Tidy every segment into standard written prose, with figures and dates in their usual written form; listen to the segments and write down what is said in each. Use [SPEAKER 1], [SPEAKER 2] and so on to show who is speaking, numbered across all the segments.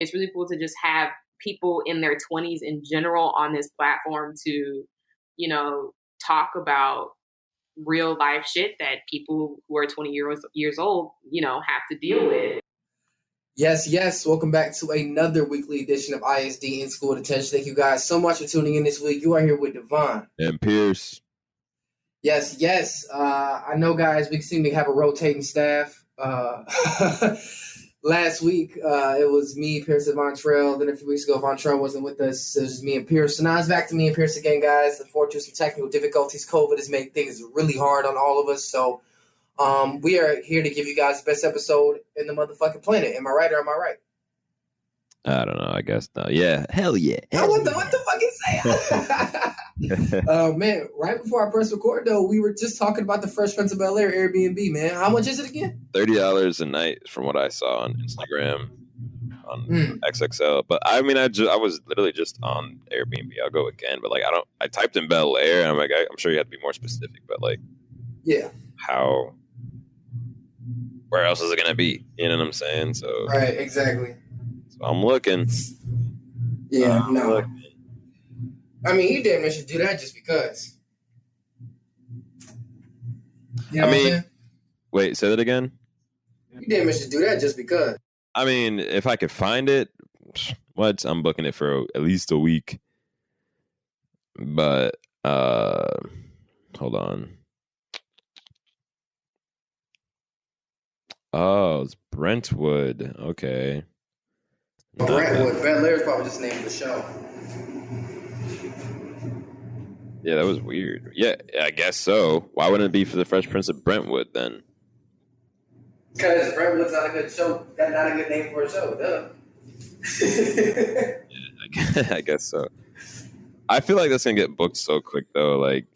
[SPEAKER 1] it's really cool to just have people in their 20s in general on this platform to, you know, talk about real life shit that people who are 20 years old, you know, have to deal with.
[SPEAKER 2] Yes, yes. Welcome back to another weekly edition of ISD in School Detention. Thank you guys so much for tuning in this week. You are here with Devonn.
[SPEAKER 3] And Pierce.
[SPEAKER 2] Yes, yes. I know, guys, we seem to have a rotating staff. Last week, it was me, Pierce, and Vontrell. Then a few weeks ago, Vontrell wasn't with us. It was just me and Pierce. So now it's back to me and Pierce again, guys. Unfortunately, some technical difficulties. COVID has made things really hard on all of us. So we are here to give you guys the best episode in the motherfucking planet. Am I right or am I right?
[SPEAKER 3] I don't know. I guess no. Yeah. Hell yeah.
[SPEAKER 2] What the fuck is that? Man, right before I press record, though, we were just talking about the Fresh Prince of Bel-Air Airbnb, man. How much is it again?
[SPEAKER 3] $30 a night from what I saw on Instagram on XXL. But I mean, I was literally just on Airbnb. I'll go again, but like I typed in Bel Air and I'm like, I'm sure you have to be more specific, but like,
[SPEAKER 2] yeah,
[SPEAKER 3] where else is it gonna be? You know what I'm saying? So
[SPEAKER 2] right, exactly.
[SPEAKER 3] So I'm looking.
[SPEAKER 2] Yeah, no. Looking. I mean, you damn near should do that just because. You know what I'm saying?
[SPEAKER 3] Wait, say that again?
[SPEAKER 2] You damn near should do that just because.
[SPEAKER 3] I mean, if I could find it, I'm booking it for at least a week. But, hold on. Oh, it's Brentwood. Okay.
[SPEAKER 2] Brentwood. Bel Air is probably just the name of the show.
[SPEAKER 3] Yeah, that was weird. Yeah, I guess so. Why wouldn't it be for the Fresh Prince of Brentwood then?
[SPEAKER 2] Because Brentwood's not a good show. That's not a good name for a show, duh.
[SPEAKER 3] Yeah, I guess so. I feel like that's gonna get booked so quick though. Like,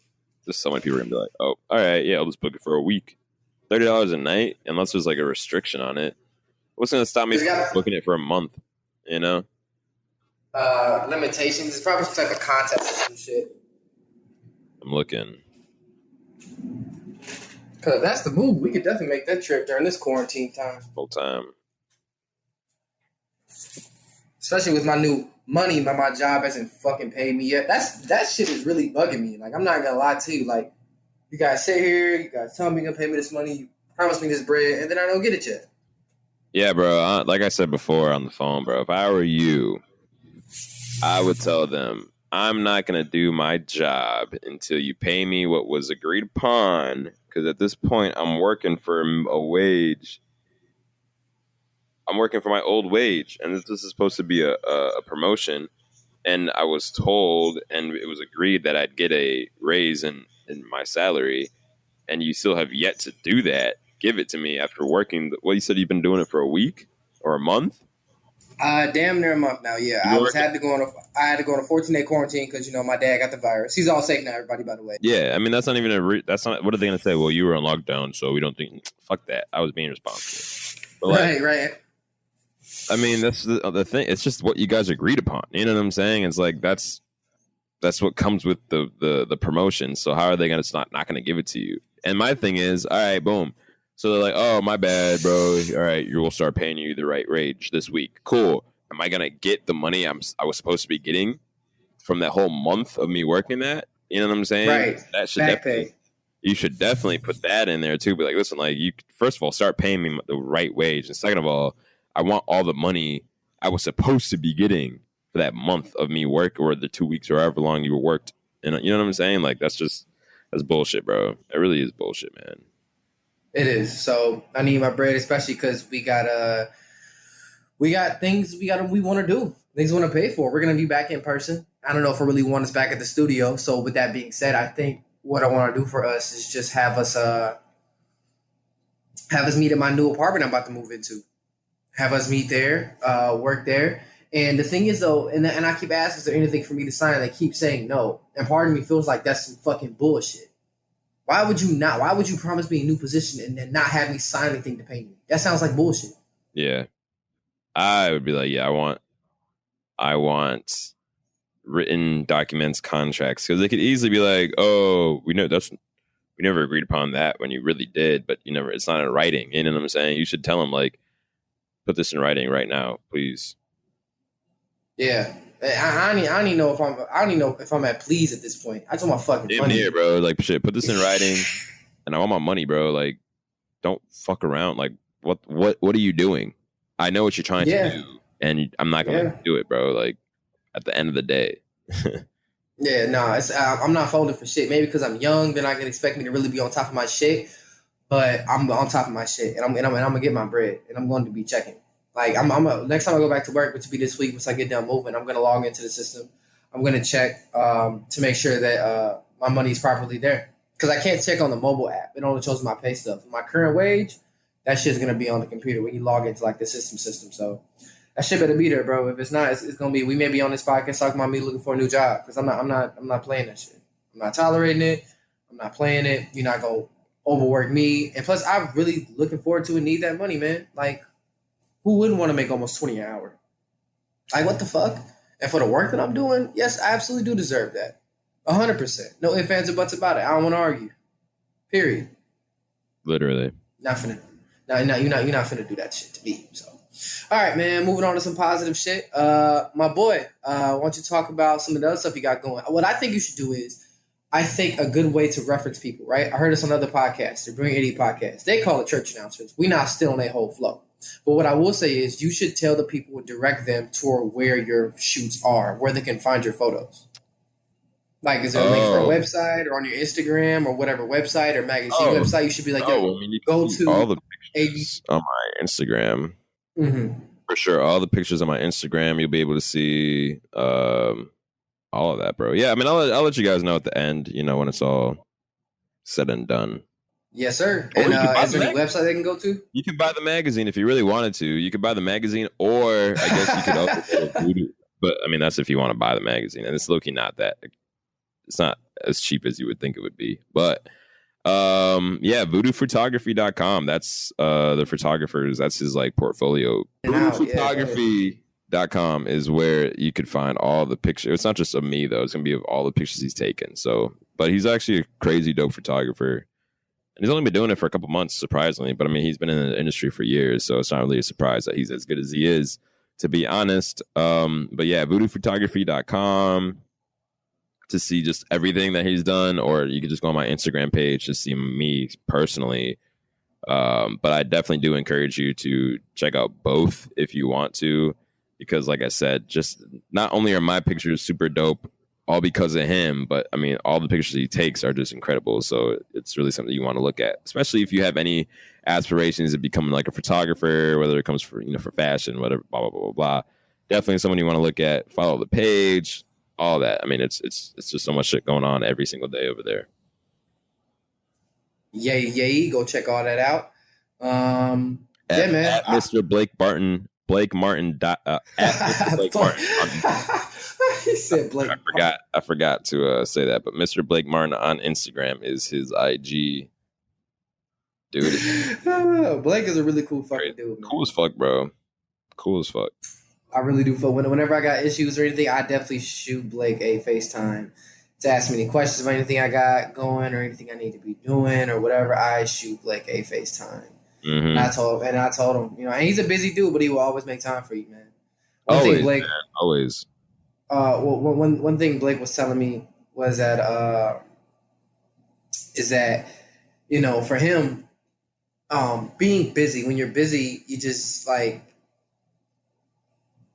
[SPEAKER 3] just so many people are gonna be like, "Oh, all right, yeah, I'll just book it for a week, $30 a night." Unless there's like a restriction on it, what's gonna stop me from booking it for a month? You know,
[SPEAKER 2] limitations. It's probably some type of contest or some shit.
[SPEAKER 3] I'm looking.
[SPEAKER 2] Cause that's the move. We could definitely make that trip during this quarantine time.
[SPEAKER 3] Full time.
[SPEAKER 2] Especially with my new money, but my job hasn't fucking paid me yet. That shit is really bugging me. Like, I'm not gonna lie to you. Like, you guys sit here, you guys tell me you're gonna pay me this money, you promise me this bread, and then I don't get it yet.
[SPEAKER 3] Yeah, bro. Like I said before on the phone, bro, if I were you, I would tell them, I'm not going to do my job until you pay me what was agreed upon. Because at this point, I'm working for a wage. I'm working for my old wage. And this is supposed to be a promotion. And I was told, and it was agreed that I'd get a raise in my salary. And you still have yet to do that. Give it to me after working. What, you said you've been doing it for a week or a month?
[SPEAKER 2] Damn near a month now. Yeah, I had to go on a 14-day quarantine because, you know, my dad got the virus. He's all safe now, everybody, by the way.
[SPEAKER 3] Yeah, I mean, that's not even that's not. What are they gonna say? Well, you were on lockdown, so we don't think. Fuck that. I was being responsible. But like,
[SPEAKER 2] right.
[SPEAKER 3] I mean, that's the thing. It's just what you guys agreed upon. You know what I'm saying? It's like that's what comes with the promotion. So how are they gonna not gonna give it to you? And my thing is, all right, boom. So they're like, oh, my bad, bro. All right, we'll start paying you the right wage this week. Cool. Am I going to get the money I was supposed to be getting from that whole month of me working that? You know what I'm saying?
[SPEAKER 2] Right.
[SPEAKER 3] That should you should definitely put that in there, too. But, like, listen, like, you first of all, start paying me the right wage. And second of all, I want all the money I was supposed to be getting for that month of me work or the 2 weeks or however long you were worked. And you know what I'm saying? Like, that's bullshit, bro. It really is bullshit, man.
[SPEAKER 2] It is. So I need my bread, especially because we got things we want to do, things we want to pay for. We're gonna be back in person. I don't know if I really want us back at the studio. So with that being said, I think what I want to do for us is just have us meet at my new apartment I'm about to move into. Have us meet there, work there. And the thing is though, and I keep asking, is there anything for me to sign? And they keep saying no. And part of me feels like that's some fucking bullshit. Why would you not? Why would you promise me a new position and then not have me sign anything to pay me? That sounds like bullshit.
[SPEAKER 3] Yeah. I would be like, yeah, I want written documents, contracts, because they could easily be like, oh, we never agreed upon that when you really did, but it's not in writing. You know what I'm saying? You should tell them, like, put this in writing right now, please.
[SPEAKER 2] Yeah. I don't even know if I'm at please at this point. I just want my fucking
[SPEAKER 3] Damn
[SPEAKER 2] money.
[SPEAKER 3] near, bro. Like, shit, put this in writing, and I want my money, bro. Like, don't fuck around. Like, what are you doing? I know what you're trying to do, and I'm not gonna do it, bro. Like, at the end of the day.
[SPEAKER 2] Yeah, no, I'm not folding for shit. Maybe because I'm young, then I can expect me to really be on top of my shit. But I'm on top of my shit, and I'm gonna get my bread, and I'm going to be checking. Like next time I go back to work, which will be this week, once I get done moving, I'm gonna log into the system. I'm gonna check to make sure that my money is properly there, because I can't check on the mobile app. It only shows my pay stuff. My current wage, that shit's gonna be on the computer when you log into like the system. So that shit better be there, bro. If it's not, it's gonna be. We may be on this podcast talking about me looking for a new job, because I'm not playing that shit. I'm not tolerating it. I'm not playing it. You're not gonna overwork me, and plus, I'm really looking forward to and need that money, man. Like, who wouldn't want to make almost 20 an hour? Like, what the fuck? And for the work that I'm doing, yes, I absolutely do deserve that. 100%. No ifs, ands, or buts about it. I don't want to argue. Period.
[SPEAKER 3] Literally.
[SPEAKER 2] Not finna. No, you're not finna do that shit to me. So, all right, man. Moving on to some positive shit. My boy, why don't you talk about some of the other stuff you got going? What I think you should do is, I think a good way to reference people, right? I heard this on other podcasts, the Bring 80 podcast. They call it church announcements. We not still on a whole flow. But what I will say is you should tell the people and direct them toward where your shoots are, where they can find your photos. Like, is there a link for a website or on your Instagram or whatever website or magazine website? You should be like,
[SPEAKER 3] you
[SPEAKER 2] go
[SPEAKER 3] to all the pictures on my Instagram.
[SPEAKER 2] Mm-hmm.
[SPEAKER 3] For sure. All the pictures on my Instagram, you'll be able to see all of that, bro. Yeah, I mean, I'll let you guys know at the end, when it's all said and done.
[SPEAKER 2] Yes, sir. And is there any website they can go to? You
[SPEAKER 3] can buy the magazine if you really wanted to. You could buy the magazine, or I guess you could also go to Voodoo. But, I mean, that's if you want to buy the magazine. And it's low-key not that. It's not as cheap as you would think it would be. But, voodoophotography.com. That's the photographers. That's his, like, portfolio. Voodoophotography.com is where you could find all the pictures. It's not just of me, though. It's going to be of all the pictures he's taken. So, but he's actually a crazy dope photographer. And he's only been doing it for a couple months, surprisingly. But, I mean, he's been in the industry for years. So it's not really a surprise that he's as good as he is, to be honest. But, yeah, voodoophotography.com to see just everything that he's done. Or you could just go on my Instagram page to see me personally. But I definitely do encourage you to check out both if you want to. Because, like I said, just not only are my pictures super dope, all because of him, but I mean, all the pictures he takes are just incredible. So it's really something you want to look at, especially if you have any aspirations of becoming like a photographer, whether it comes for fashion, whatever, blah blah blah blah blah. Definitely someone you want to look at. Follow the page, all that. I mean, it's just so much shit going on every single day over there.
[SPEAKER 2] Yay! Go check all that out.
[SPEAKER 3] Man. At Mr. Blake Martin. Blake Martin. At Mr. Blake Martin.
[SPEAKER 2] He said Blake.
[SPEAKER 3] I forgot to say that, but Mr. Blake Martin on Instagram is his IG. Dude,
[SPEAKER 2] Blake is a really cool fucking dude. Man.
[SPEAKER 3] Cool as fuck, bro. Cool as fuck.
[SPEAKER 2] I really do feel whenever I got issues or anything, I definitely shoot Blake a FaceTime to ask me any questions about anything I got going or anything I need to be doing or whatever. I shoot Blake a FaceTime. Mm-hmm. And I told him, and he's a busy dude, but he will always make time for you, man.
[SPEAKER 3] Always, man. Always.
[SPEAKER 2] One thing Blake was telling me was that is that for him, being busy, when you're busy, you just like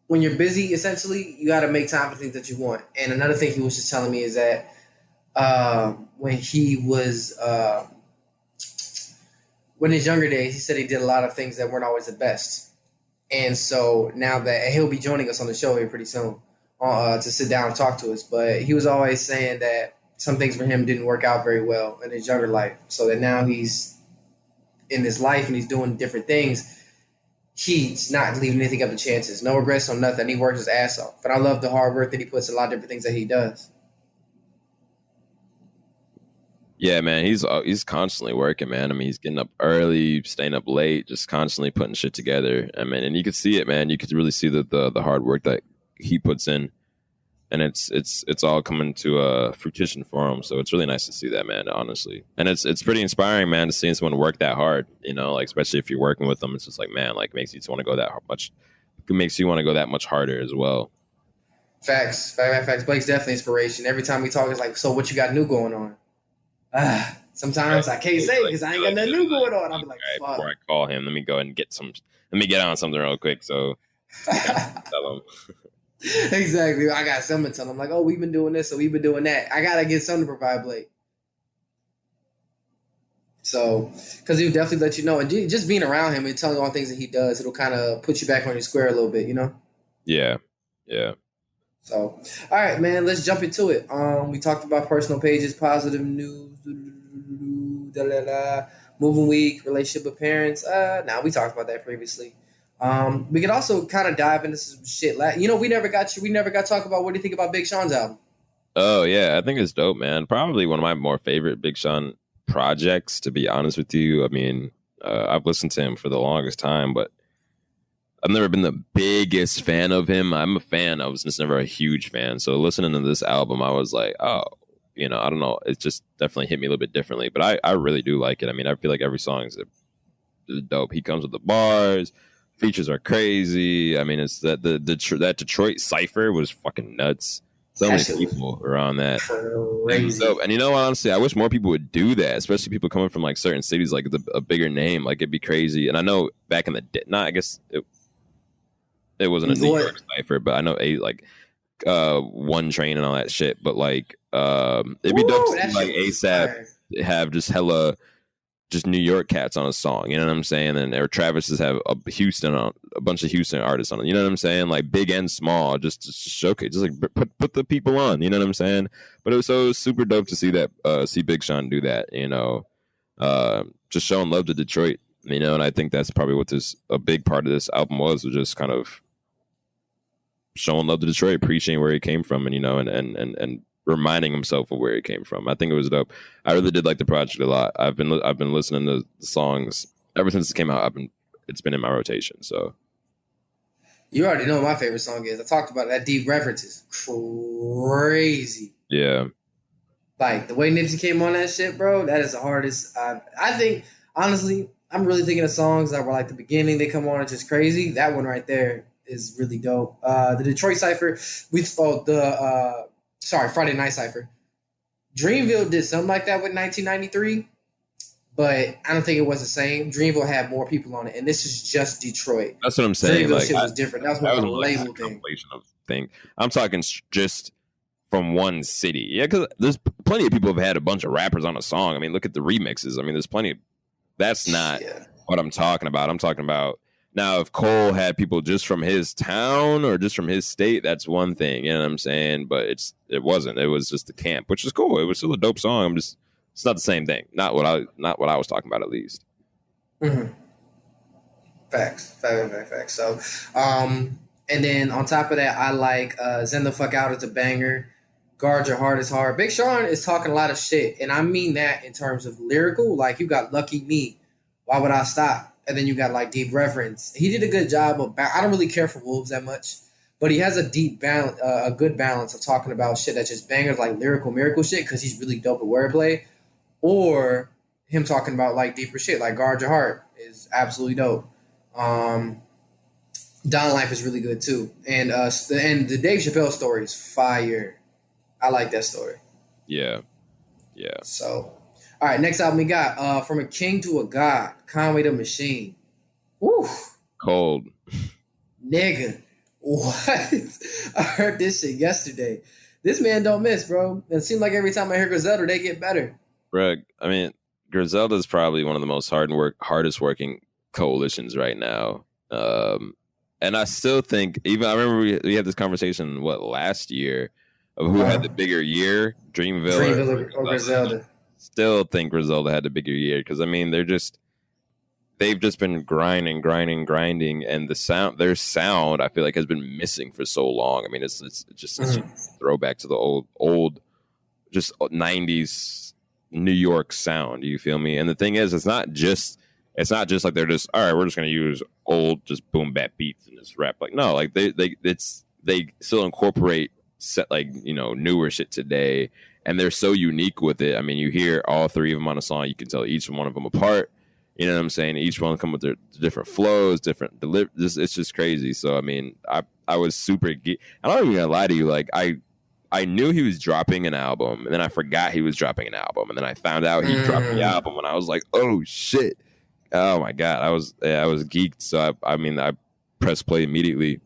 [SPEAKER 2] when you're busy, essentially, you got to make time for things that you want. And another thing he was just telling me is that when he was when his younger days, he said he did a lot of things that weren't always the best. And so now that he'll be joining us on the show here pretty soon to sit down and talk to us. But he was always saying that some things for him didn't work out very well in his younger life. So that now he's in his life and he's doing different things. He's not leaving anything up to chances. No regrets on nothing. He works his ass off. And I love the hard work that he puts in a lot of different things that he does.
[SPEAKER 3] Yeah, man, he's constantly working, man. I mean, he's getting up early, staying up late, just constantly putting shit together. I mean, and you could see it, man. You could really see the hard work that he puts in, and it's all coming to fruition for him. So it's really nice to see that, man. Honestly, and it's pretty inspiring, man, to see someone work that hard. Like especially if you're working with them, it's just like, man, like makes you want to go that much. It makes you want to go that much harder as well.
[SPEAKER 2] Facts. Blake's definitely inspiration. Every time we talk, it's like, so what you got new going on? Sometimes I can't say because I ain't got nothing new going on. I'll be like,
[SPEAKER 3] right,
[SPEAKER 2] fuck.
[SPEAKER 3] before I call him, let me go and let me get on something real quick. So tell him.
[SPEAKER 2] Exactly. I got something to tell him. Like, oh, we've been doing this, so we've been doing that. I gotta get something to provide Blake. So, because he'll definitely let you know, and just being around him and telling you all the things that he does, it'll kind of put you back on your square a little bit, you know?
[SPEAKER 3] Yeah.
[SPEAKER 2] So, all right, man, let's jump into it. We talked about personal pages, positive news, moving week, relationship with parents. Now we talked about that previously. We could also kind of dive into some shit. We never got to talk about what do you think about Big Sean's album?
[SPEAKER 3] Oh yeah, I think it's dope, man. Probably one of my more favorite Big Sean projects, to be honest with you. I mean, I've listened to him for the longest time, but I've never been the biggest fan of him. I'm a fan. I was just never a huge fan. So listening to this album, I was like, oh, I don't know. It just definitely hit me a little bit differently. But I really do like it. I mean, I feel like every song is dope. He comes with the bars. Features are crazy. I mean, it's that that Detroit cipher was fucking nuts. So many people were on that.
[SPEAKER 2] Crazy.
[SPEAKER 3] And you know what, honestly, I wish more people would do that, especially people coming from like certain cities, like a bigger name. Like it'd be crazy. And I know back in the day, I guess it wasn't a New York cipher, but I know One Train and all that shit. But like, it'd be dope to see like ASAP have just hella just New York cats on a song, you know what I'm saying? And or Travis just have a bunch of Houston artists on it, you know what I'm saying? Like big and small, just showcase, just like put the people on, you know what I'm saying? But it was super dope to see that, see Big Sean do that, just showing love to Detroit, and I think that's probably what a big part of this album was just kind of showing love to Detroit, appreciating where he came from, and reminding himself of where he came from. I think it was dope. I really did like the project a lot. I've been listening to the songs ever since it came out. It's been in my rotation. So
[SPEAKER 2] you already know what my favorite song is. I talked about it. That Deep Reference is crazy.
[SPEAKER 3] Yeah,
[SPEAKER 2] like the way Nipsey came on that shit, bro. That is the hardest. I think honestly, I'm really thinking of songs that were like the beginning. They come on, it's just crazy. That one right there is really dope. The Detroit cipher. Friday Night Cypher. Dreamville did something like that with 1993, but I don't think it was the same. Dreamville had more people on it, and this is just Detroit.
[SPEAKER 3] That's what I'm saying.
[SPEAKER 2] Dreamville shit was different. That was more of a label
[SPEAKER 3] thing. I'm talking just from one city. Yeah, because there's plenty of people who've had a bunch of rappers on a song. I mean, look at the remixes. I mean, there's plenty. That's not what I'm talking about. I'm talking about now, if Cole had people just from his town or just from his state, that's one thing, you know what I'm saying? But it wasn't. It was just the camp, which is cool. It was still a dope song. It's not the same thing. Not what I was talking about, at least.
[SPEAKER 2] Mm-hmm. Facts. So, and then on top of that, I like Zen the Fuck Out. It's a banger. Guard Your Heart is hard. Big Sean is talking a lot of shit, and I mean that in terms of lyrical. Like, you got Lucky Me. Why Would I Stop? And then you got like Deep Reference. He did a good job of. I don't really care for Wolves that much, but he has a good balance of talking about shit that's just bangers, like lyrical miracle shit, because he's really dope at wordplay, or him talking about like deeper shit, like Guard Your Heart is absolutely dope. Don Life is really good too, and the Dave Chappelle story is fire. I like that story.
[SPEAKER 3] Yeah.
[SPEAKER 2] So. All right, next album we got From a King to a God, Conway the Machine. Woo.
[SPEAKER 3] Cold.
[SPEAKER 2] Nigga. What? I heard this shit yesterday. This man don't miss, bro. It seems like every time I hear Griselda, they get better.
[SPEAKER 3] Greg, I mean, Griselda is probably one of the most hardest working coalitions right now. And I still think, I remember we had this conversation, last year, of who had the bigger year, Dreamville
[SPEAKER 2] or Griselda.
[SPEAKER 3] Still think Griselda had the bigger year because they've just been grinding, and their sound I feel like has been missing for so long. I mean, it's just a throwback to the old, just 90s New York sound. You feel me? And the thing is, it's not just like they're just all right. We're just gonna use old just boom bap beats and just rap. Like no, like they still incorporate newer shit today. And they're so unique with it. I mean, you hear all three of them on a song. You can tell each one of them apart. You know what I'm saying? Each one come with their different flows, different it's just crazy. So, I mean, I was super geek. I don't even gonna lie to you. Like I knew he was dropping an album, and then I forgot he was dropping an album, and then I found out he dropped the album, and I was like, oh shit. Oh my god, I was geeked. So I pressed play immediately,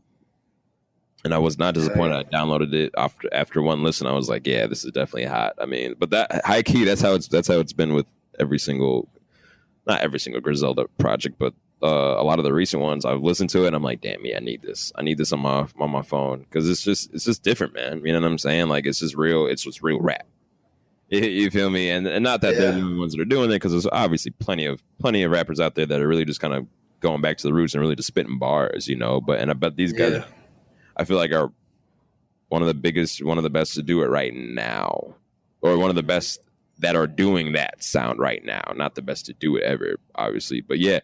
[SPEAKER 3] and I was not disappointed. I downloaded it after one listen. I was like, yeah, this is definitely hot. I mean, but that high key, that's how it's been with not every single Griselda project, but a lot of the recent ones. I've listened to it, and I'm like, damn, yeah, I need this on my phone, because it's just different, man. You know what I'm saying? Like, it's just real. It's just real rap. You feel me? And not that they're the only ones that are doing it, because there's obviously plenty of rappers out there that are really just kind of going back to the roots and really just spitting bars, you know. But these guys, I feel like, are one of the best to do it right now, or one of the best that are doing that sound right now. Not the best to do it ever, obviously, but yeah.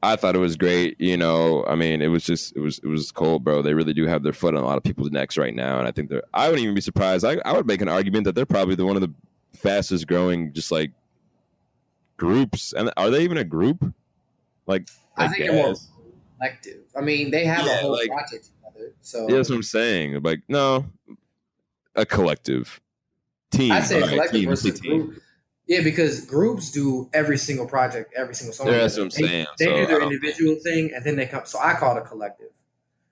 [SPEAKER 3] I thought it was great, you know. I mean, it was cold, bro. They really do have their foot on a lot of people's necks right now, and I think I wouldn't even be surprised. I would make an argument that they're probably one of the fastest growing, just like, groups. And are they even a group? Like,
[SPEAKER 2] I think they're more collective. I mean, they have a whole project together. So
[SPEAKER 3] yeah, that's what I'm saying. Like, no, a collective team.
[SPEAKER 2] I'd say collective versus group. Yeah, because groups do every single project, every single song.
[SPEAKER 3] Yeah, that's what I'm saying.
[SPEAKER 2] They do their individual thing, and then they come. So I call it a collective,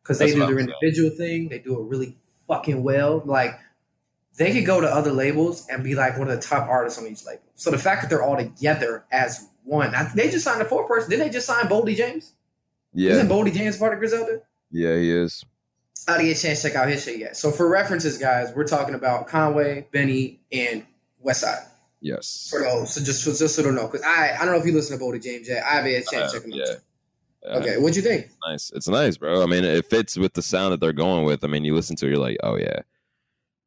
[SPEAKER 2] because they do their individual thing. They do it really fucking well. Like, they could go to other labels and be like one of the top artists on each label. So the fact that they're all together as one, they just signed a 4-person. Didn't they just sign Boldy James?
[SPEAKER 3] Yeah,
[SPEAKER 2] isn't Boldy James part of Griselda?
[SPEAKER 3] Yeah, he is.
[SPEAKER 2] I didn't get a chance to check out his shit yet. So for references, guys, we're talking about Conway, Benny, and Westside.
[SPEAKER 3] Yes.
[SPEAKER 2] For those, so just so don't know, because I don't know if you listen to Boldy James yet. I haven't had a chance to check him out. Yeah. Okay, what'd you think?
[SPEAKER 3] It's nice, bro. I mean, it fits with the sound that they're going with. I mean, you listen to it, you're like, oh yeah,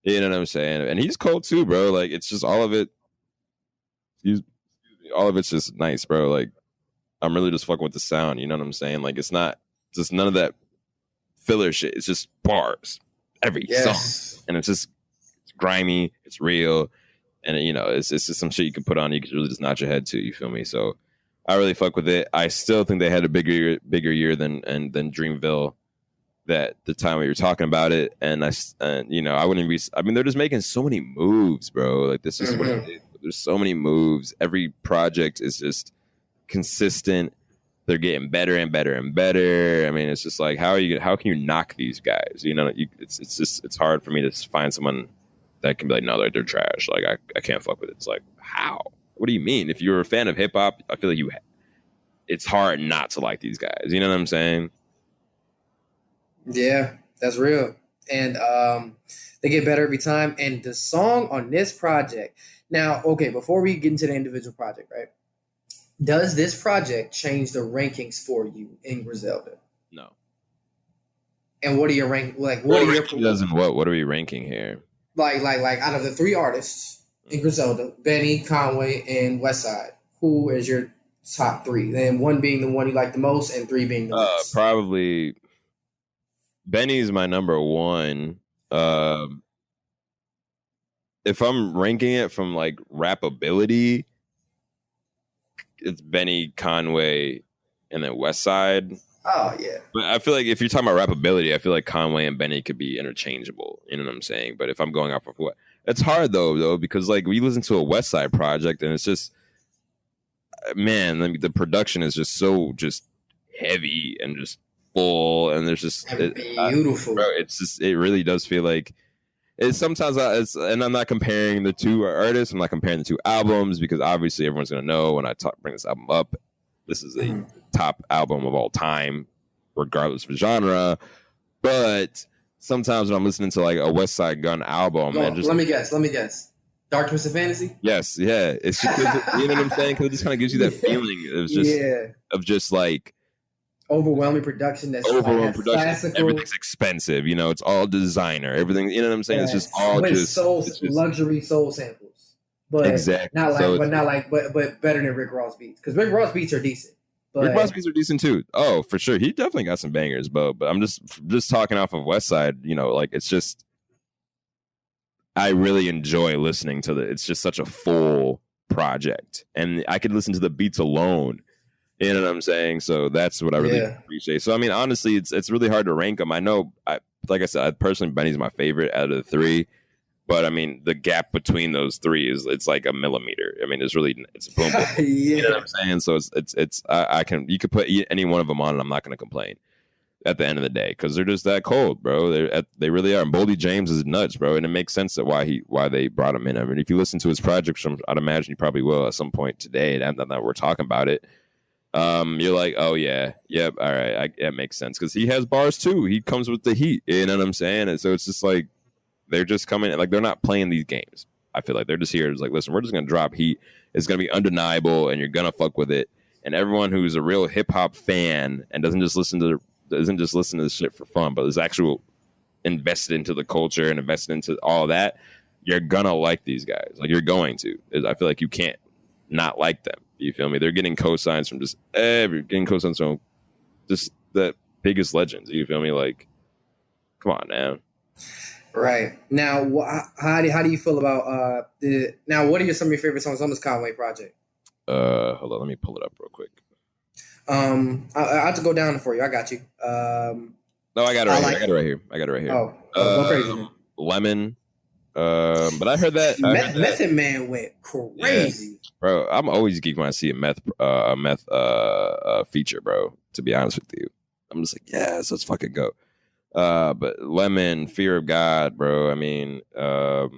[SPEAKER 3] you know what I'm saying. And he's cold too, bro. Like, it's just all of it. All of it's just nice, bro. Like, I'm really just fucking with the sound. You know what I'm saying? Like, it's not just none of that filler shit. It's just bars every song, and it's grimy. It's real. And, you know, it's just some shit you can put on. You can really just nod your head to. You feel me? So I really fuck with it. I still think they had a bigger year than Dreamville that the time we were talking about it. And you know, I wouldn't be. I mean, they're just making so many moves, bro. Like, this is what it is. There's so many moves. Every project is just consistent. They're getting better and better and better. I mean, it's just like, how can you knock these guys? You know, it's hard for me to find someone that can be like, no, they're trash. Like, I can't fuck with it. It's like, how? What do you mean? If you're a fan of hip hop, I feel like it's hard not to like these guys. You know what I'm saying?
[SPEAKER 2] Yeah, that's real. And they get better every time. And the song on this project. Now, okay, before we get into the individual project, right? Does this project change the rankings for you in Griselda?
[SPEAKER 3] No.
[SPEAKER 2] And what are your what are your
[SPEAKER 3] doesn't what are we ranking here?
[SPEAKER 2] Like out of the 3 artists in Griselda, Benny, Conway, and Westside, who is your top 3? And 1 being the one you like the most, and 3 being the least.
[SPEAKER 3] Probably Benny's my number 1. If I'm ranking it from like rappability, it's Benny, Conway, and then Westside.
[SPEAKER 2] Oh, yeah.
[SPEAKER 3] But I feel like if you're talking about rappability, I feel like Conway and Benny could be interchangeable. You know what I'm saying? But if I'm going off of what... It's hard, though, because, like, we listen to a Westside project, and it's just... Man, the production is just so heavy and just full, and there's just...
[SPEAKER 2] beautiful.
[SPEAKER 3] Bro, it really does feel like... It's sometimes... and I'm not comparing the 2 artists. I'm not comparing the 2 albums, because obviously everyone's going to know when I bring this album up. This is a top album of all time, regardless of genre. But sometimes when I'm listening to like a West Side Gun album, and just
[SPEAKER 2] let me guess. Dark Twisted Fantasy?
[SPEAKER 3] Yes, yeah. It's just, you know what I'm saying? Because it just kind of gives you that feeling of just like
[SPEAKER 2] overwhelming production. That's
[SPEAKER 3] overwhelming production. Classical. Everything's expensive. You know, it's all designer. Everything. You know what I'm saying? It's just all
[SPEAKER 2] luxury soul samples. But
[SPEAKER 3] exactly.
[SPEAKER 2] But better than Rick Ross beats, because Rick Ross beats are decent. But
[SPEAKER 3] Rick Ross beats are decent too. Oh, for sure, he definitely got some bangers. But I'm just talking off of West Side. You know, like, it's just, I really enjoy listening to it's just such a full project, and I could listen to the beats alone. You know what I'm saying? So that's what I really appreciate. So I mean, honestly, it's really hard to rank them. I know, like I said, personally, Benny's my favorite out of the three. But I mean, the gap between those three it's like a millimeter. I mean, it's boom, boom. You know what I'm saying? So you could put any one of them on, and I'm not going to complain at the end of the day because they're just that cold, bro. They really are. And Boldy James is nuts, bro, and it makes sense that why they brought him in. I mean, if you listen to his projects, I'd imagine you probably will at some point today. That we're talking about it. You're like, oh yeah, yep, all right, that makes sense because he has bars too. He comes with the heat. You know what I'm saying? And so it's just like. They're just coming, like they're not playing these games. I feel like they're just here. It's like, listen, we're just gonna drop heat. It's gonna be undeniable, and you're gonna fuck with it. And everyone who's a real hip hop fan and doesn't just listen to this shit for fun, but is actual invested into the culture and invested into all that, you're gonna like these guys. Like you're going to. I feel like you can't not like them. You feel me? They're getting cosigns from just the biggest legends. You feel me? Like, come on, man.
[SPEAKER 2] Right. Now, how do you feel about what are some of your favorite songs on this Conway project?
[SPEAKER 3] Hold on, let me pull it up real quick.
[SPEAKER 2] I'll have to go down for you. I got you.
[SPEAKER 3] No, I got it right here. I got it right here.
[SPEAKER 2] Oh, go crazy, man.
[SPEAKER 3] Lemon. But I heard that
[SPEAKER 2] Method Man went crazy.
[SPEAKER 3] Yeah. Bro, I'm always geek when I see a meth feature, bro. To be honest with you. I'm just like, yes, let's fucking go. But Lemon, Fear of God, bro. I mean, I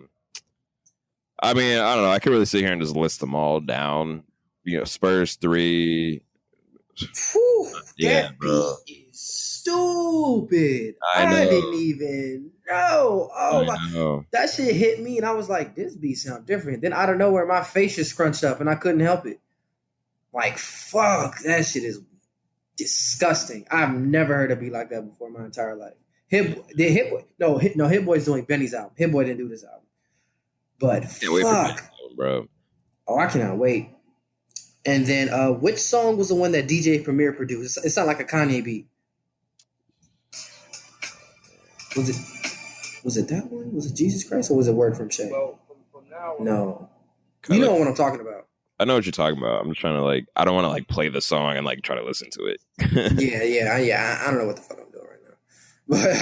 [SPEAKER 3] don't know. I could really sit here and just list them all down. You know, Spurs 3.
[SPEAKER 2] Whew,
[SPEAKER 3] yeah,
[SPEAKER 2] that
[SPEAKER 3] bro.
[SPEAKER 2] beat is stupid.
[SPEAKER 3] I know.
[SPEAKER 2] I didn't even know. Oh
[SPEAKER 3] I know.
[SPEAKER 2] That shit hit me, and I was like, "This beat sound different." Then out of nowhere, my face just scrunched up, and I couldn't help it. Like, fuck, that shit is disgusting. I've never heard a beat like that before in my entire life. Hit Boy's doing Benny's album. Hit Boy didn't do this album. But fuck,
[SPEAKER 3] bro.
[SPEAKER 2] Oh, I cannot wait. And then, which song was the one that DJ Premier produced? It sounded like a Kanye beat. Was it that one? Was it Jesus Christ or was it Word from Shay?
[SPEAKER 4] Well, from now on.
[SPEAKER 2] No. You know what I'm talking about.
[SPEAKER 3] I know what you're talking about. I'm just trying to I don't want to play the song and try to listen to it.
[SPEAKER 2] yeah. I don't know what the fuck I'm doing right now. But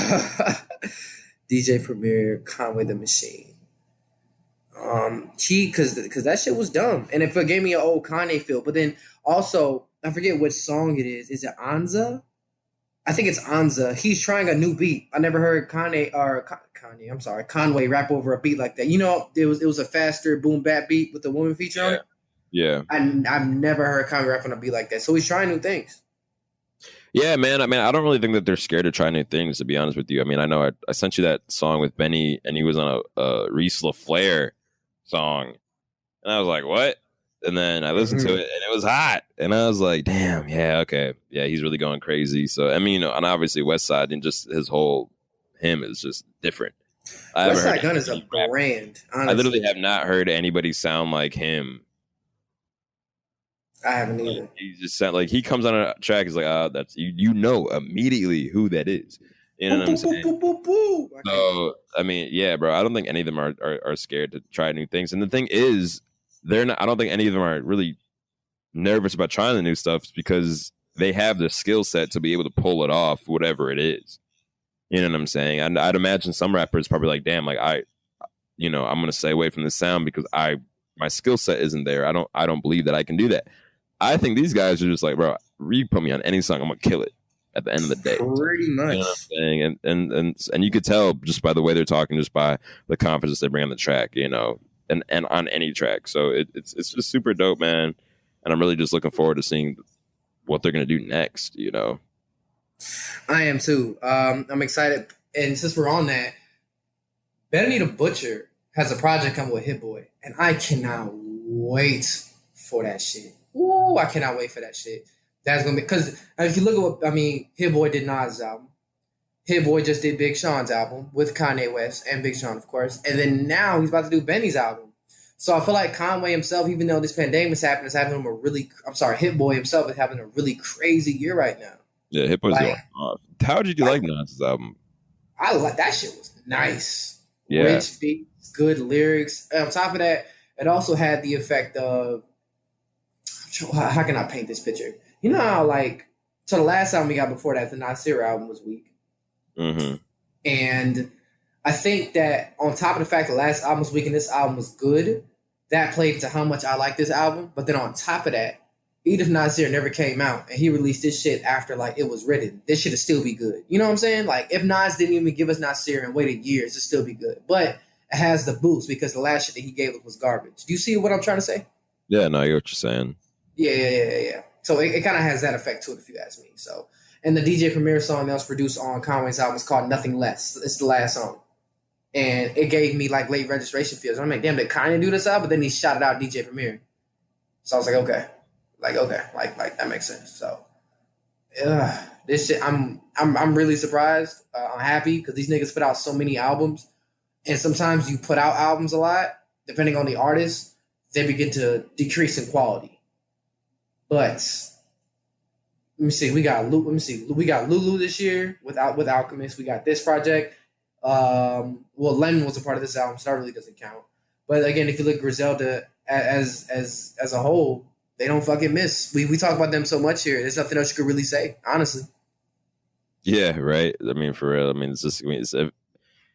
[SPEAKER 2] DJ Premier, Conway The Machine. Because that shit was dumb, and it gave me an old Kanye feel. But then also, I forget which song it is. Is it Anza? I think it's Anza. He's trying a new beat. I never heard Conway rap over a beat like that. You know, it was a faster boom bap beat with the woman feature on it.
[SPEAKER 3] Yeah,
[SPEAKER 2] I've never heard Conway rap on a beat like that. So he's trying new things.
[SPEAKER 3] Yeah, man. I mean, I don't really think that they're scared to try new things, to be honest with you. I mean, I know I sent you that song with Benny, and he was on a Reese LaFlair song, and I was like, what? And then I listened to it, and it was hot, and I was like, damn, yeah, okay, yeah, he's really going crazy. So I mean, and obviously Westside and just him is just different.
[SPEAKER 2] Westside Gunn is a brand. Honestly.
[SPEAKER 3] I literally have not heard anybody sound like him.
[SPEAKER 2] I haven't either.
[SPEAKER 3] He just sound like he comes on a track. He's like, that's you know immediately who that is. You know what I'm saying? So, I mean, yeah, bro. I don't think any of them are scared to try new things. And the thing is, they're not. I don't think any of them are really nervous about trying the new stuff because they have the skill set to be able to pull it off, whatever it is. You know what I'm saying? And I'd imagine some rappers probably like, damn, like I'm gonna stay away from this sound because my skill set isn't there. I don't believe that I can do that. I think these guys are just like, bro, you put me on any song, I'm gonna kill it. At the end of the day,
[SPEAKER 2] pretty much.
[SPEAKER 3] You know what I'm saying? And you could tell just by the way they're talking, just by the confidence they bring on the track, you know, and on any track. So it's just super dope, man. And I'm really just looking forward to seeing what they're gonna do next. You know,
[SPEAKER 2] I am too. I'm excited, and since we're on that, Benny the Butcher has a project coming with Hit Boy, and I cannot wait for that shit. Ooh, I cannot wait for that shit. That's gonna be because if you look at Hit Boy did Nas' album. Hit Boy just did Big Sean's album with Kanye West and Big Sean, of course, and then now he's about to do Benny's album. So I feel like Conway himself, even though this pandemic is having him Hit Boy himself is having a really crazy year right now.
[SPEAKER 3] Yeah, Hit Boy's going off. How did you like Nas' album?
[SPEAKER 2] I like that shit was nice.
[SPEAKER 3] Yeah,
[SPEAKER 2] rich beats, good lyrics. And on top of that, it also had the effect of how can I paint this picture? You know how like so the last album we got before that, the Nasir album was weak.
[SPEAKER 3] Mm-hmm.
[SPEAKER 2] And I think that on top of the fact the last album was weak and this album was good, that played into how much I like this album. But then on top of that, Edith Nasir never came out and he released this shit after like it was written. This shit'd still be good. You know what I'm saying? Like if Nas didn't even give us Nasir and waited years, it'd still be good. But it has the boost because the last shit that he gave us was garbage. Do you see what I'm trying to say?
[SPEAKER 3] Yeah, no, I get what you're saying.
[SPEAKER 2] Yeah. So it kind of has that effect to it if you ask me. So and the DJ Premier song that was produced on Conway's album is called Nothing Less. It's the last song. And it gave me like late registration feels. I'm like, damn, they kind of do this out, but then he shot it out DJ Premier. So I was like, okay, like that makes sense. So, this shit, I'm really surprised. I'm happy because these niggas put out so many albums, and sometimes you put out albums a lot, depending on the artist, they begin to decrease in quality. But let me see, we got Lulu this year with Alchemist. We got this project. Well, Lemon was a part of this album, so that really doesn't count. But again, if you look at Griselda as a whole, they don't fucking miss. We talk about them so much here. There's nothing else you could really say, honestly.
[SPEAKER 3] Yeah, right. I mean, for real. I mean, it's just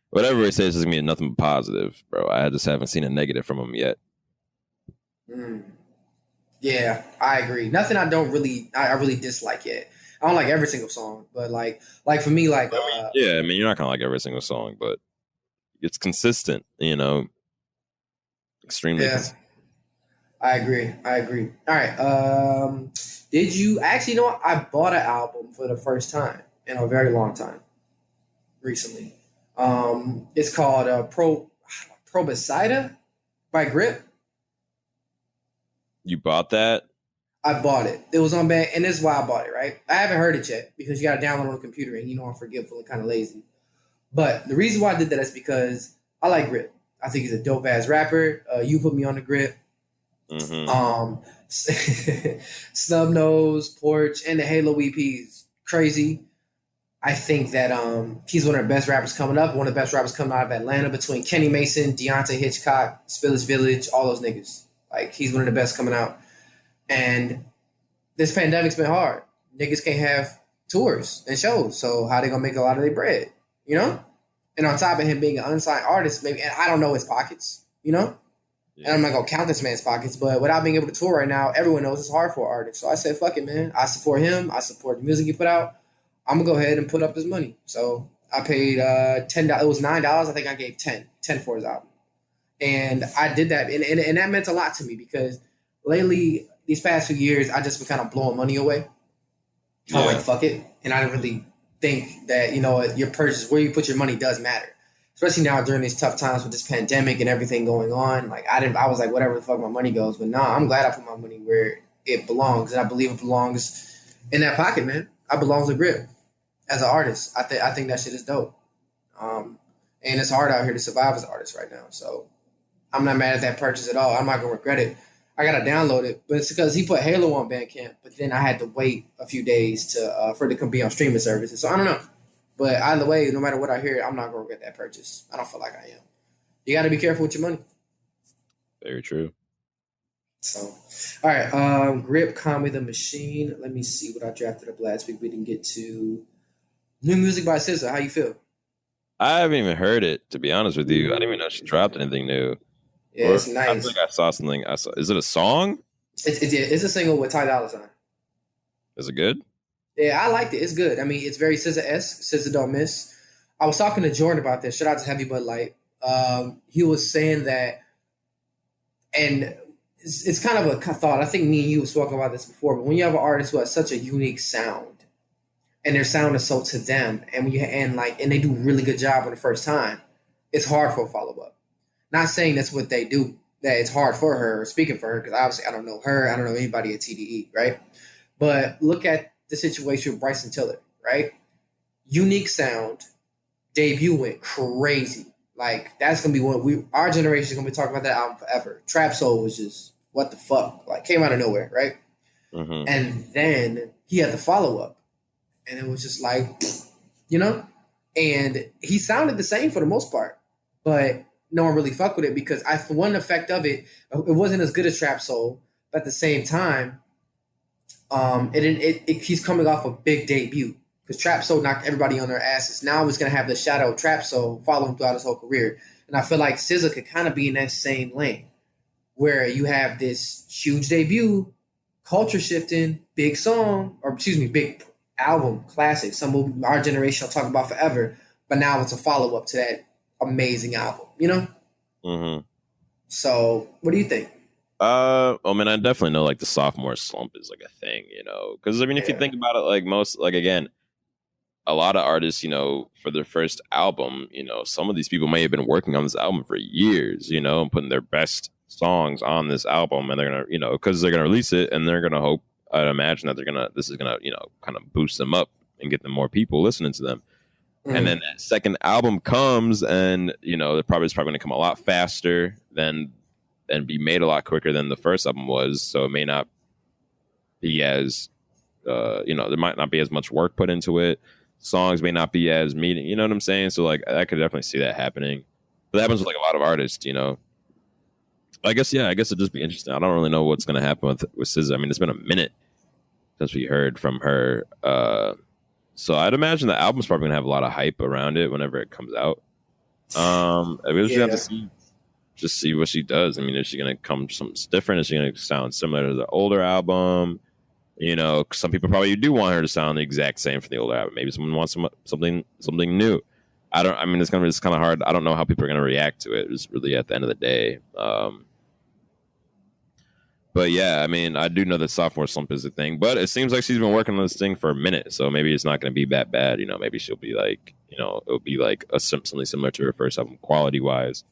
[SPEAKER 3] whatever it says doesn't mean nothing but positive, bro. I just haven't seen a negative from them yet.
[SPEAKER 2] Yeah, I agree. Nothing I really dislike yet. I don't like every single song, but like for me, like
[SPEAKER 3] yeah, I mean, you're not gonna like every single song, but it's consistent, you know, extremely.
[SPEAKER 2] Yeah, consistent. I agree. All right. Did you actually know what? I bought an album for the first time in a very long time recently? It's called Probicida by Grip.
[SPEAKER 3] You bought that?
[SPEAKER 2] I bought it. It was on band, and this is why I bought it, right? I haven't heard it yet because you got to download it on the computer, and you know I'm forgetful and kind of lazy. But the reason why I did that is because I like Grip. I think he's a dope ass rapper. You put me on the Grip.
[SPEAKER 3] Mm-hmm.
[SPEAKER 2] Snub Nose, Porch, and the Halo EPs, crazy. I think that he's one of the best rappers coming up. One of the best rappers coming out of Atlanta between Kenny Mason, Deontay Hitchcock, Spillage Village, all those niggas. Like he's one of the best coming out. And this pandemic's been hard. Niggas can't have tours and shows. So how they gonna make a lot of their bread? You know? And on top of him being an unsigned artist, maybe, and I don't know his pockets, you know? Yeah. And I'm not gonna count this man's pockets, but without being able to tour right now, everyone knows it's hard for an artist. So I said, fuck it, man. I support him. I support the music he put out. I'm gonna go ahead and put up his money. So I paid $10. It was $9. I think I gave 10 for his album. And I did that. And that meant a lot to me because lately, these past few years, I just been kind of blowing money away. Yeah. I'm like, fuck it. And I didn't really think that, you know, your purchase, where you put your money does matter. Especially now during these tough times with this pandemic and everything going on. Like, I was like, whatever the fuck my money goes. But nah, I'm glad I put my money where it belongs. And I believe it belongs in that pocket, man. I belong to Grip as an artist. I think that shit is dope. And it's hard out here to survive as an artist right now. So I'm not mad at that purchase at all. I'm not going to regret it. I gotta download it, but it's because he put Halo on Bandcamp. But then I had to wait a few days for it to be on streaming services. So I don't know, but either way, no matter what I hear, I'm not gonna regret that purchase. I don't feel like I am. You got to be careful with your money.
[SPEAKER 3] Very true.
[SPEAKER 2] So, all right, Grip, Conway The Machine. Let me see what I drafted up last week. We didn't get to new music by SZA. How you feel?
[SPEAKER 3] I haven't even heard it, to be honest with you. I didn't even know she dropped anything new.
[SPEAKER 2] Yeah, it's nice.
[SPEAKER 3] I think I saw something. Is it a song?
[SPEAKER 2] It's a single with Ty Dolla $ign.
[SPEAKER 3] Is it good?
[SPEAKER 2] Yeah, I liked it. It's good. I mean, it's very SZA-esque. SZA don't miss. I was talking to Jordan about this. Shout out to Heavy Bud Light. He was saying that, and it's kind of a thought. I think me and you have spoken about this before, but when you have an artist who has such a unique sound, and their sound is so to them, and they do a really good job on the first time, it's hard for a follow-up. Not saying that's what they do, that it's hard for her, or speaking for her, because obviously I don't know her, I don't know anybody at TDE, right? But look at the situation with Bryson Tiller, right? Unique sound, debut went crazy. Like, that's going to be our generation is going to be talking about that album forever. Trap Soul was just, what the fuck? Like, came out of nowhere, right?
[SPEAKER 3] Mm-hmm.
[SPEAKER 2] And then he had the follow-up. And it was just like, you know? And he sounded the same for the most part. But no one really fucked with it because one effect of it wasn't as good as Trap Soul, but at the same time, He's coming off a big debut because Trap Soul knocked everybody on their asses. Now he's gonna have the shadow of Trap Soul follow him throughout his whole career, and I feel like SZA could kind of be in that same lane where you have this huge debut, culture shifting, big song, or excuse me, big album, classic, some our generation will talk about forever. But now it's a follow up to that amazing album, you know.
[SPEAKER 3] Mm-hmm.
[SPEAKER 2] So, what do you think?
[SPEAKER 3] I mean, I definitely know like the sophomore slump is like a thing, you know, because I mean, if you think about it, like again, a lot of artists, you know, for their first album, you know, some of these people may have been working on this album for years, you know, and putting their best songs on this album, and they're gonna, you know, because they're gonna release it, and they're gonna hope, I'd imagine that this is gonna, you know, kind of boost them up and get them more people listening to them. And then that second album comes, and you know, it's probably going to come a lot faster than and be made a lot quicker than the first album was. So it may not be as, you know, there might not be as much work put into it. Songs may not be as meaning, you know what I'm saying? So like, I could definitely see that happening. But that happens with like a lot of artists, you know. I guess it'd just be interesting. I don't really know what's going to happen with SZA. I mean, it's been a minute since we heard from her. So I'd imagine the album's probably gonna have a lot of hype around it whenever it comes out. I mean, we just have to see what she does. I mean, is she gonna come something different? Is she gonna sound similar to the older album? You know, some people probably do want her to sound the exact same for the older album. Maybe someone wants something new. I mean, it's kind of hard. I don't know how people are gonna react to it. It's really at the end of the day. But yeah, I mean, I do know that sophomore slump is a thing, but it seems like she's been working on this thing for a minute, so maybe it's not going to be that bad. You know, maybe she'll be like, you know, it'll be like something similar to her first album, quality wise.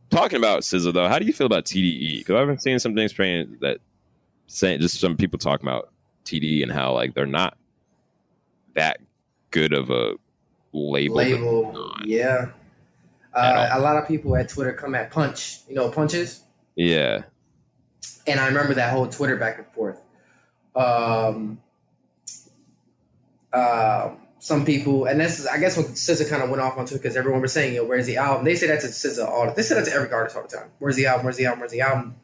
[SPEAKER 3] Talking about SZA though, how do you feel about TDE? Because I've been seeing some things saying just some people talking about TDE and how like they're not that good of a label.
[SPEAKER 2] Yeah. A lot of people at Twitter come at Punch. You know what Punch is?
[SPEAKER 3] Yeah.
[SPEAKER 2] And I remember that whole Twitter back and forth. Some people, and this is, I guess, when SZA kind of went off on Twitter because everyone was saying, "Yo, where's the album?" They say that to SZA they say that to every artist all the time. Where's the album? Where's the album? Where's the album?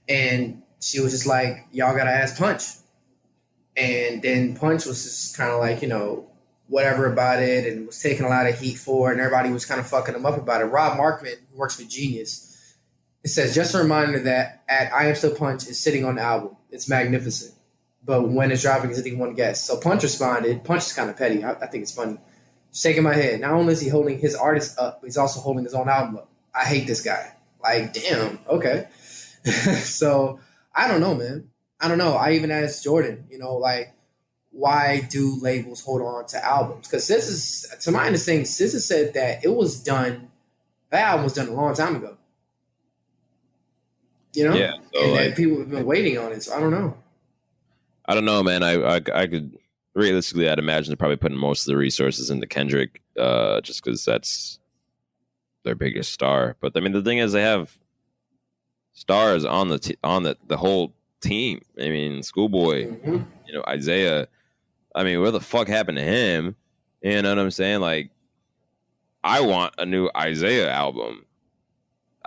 [SPEAKER 2] And she was just like, "Y'all gotta ask Punch." And then Punch was just kind of like, you know, whatever about it, and was taking a lot of heat for it, and everybody was kind of fucking him up about it. Rob Markman, who works for Genius. It says, just a reminder that at I Am Still Punch is sitting on the album. It's magnificent. But when it's dropping, it's hitting one guest. So Punch responded. Punch is kind of petty. I think it's funny. Shaking my head. Not only is he holding his artist up, but he's also holding his own album up. I hate this guy. Like, damn. Okay. So, I don't know, man. I don't know. I even asked Jordan, you know, like, why do labels hold on to albums? Because this is, to my understanding, SZA said that that album was done a long time ago. You know,
[SPEAKER 3] yeah, so
[SPEAKER 2] and
[SPEAKER 3] like,
[SPEAKER 2] that people have been waiting on it. So I don't know,
[SPEAKER 3] man. I could realistically, I'd imagine they're probably putting most of the resources into Kendrick, just because that's their biggest star. But I mean, the thing is, they have stars on the whole team. I mean, Schoolboy, you know, Isaiah. I mean, where the fuck happened to him? You know what I'm saying? Like, I want a new Isaiah album.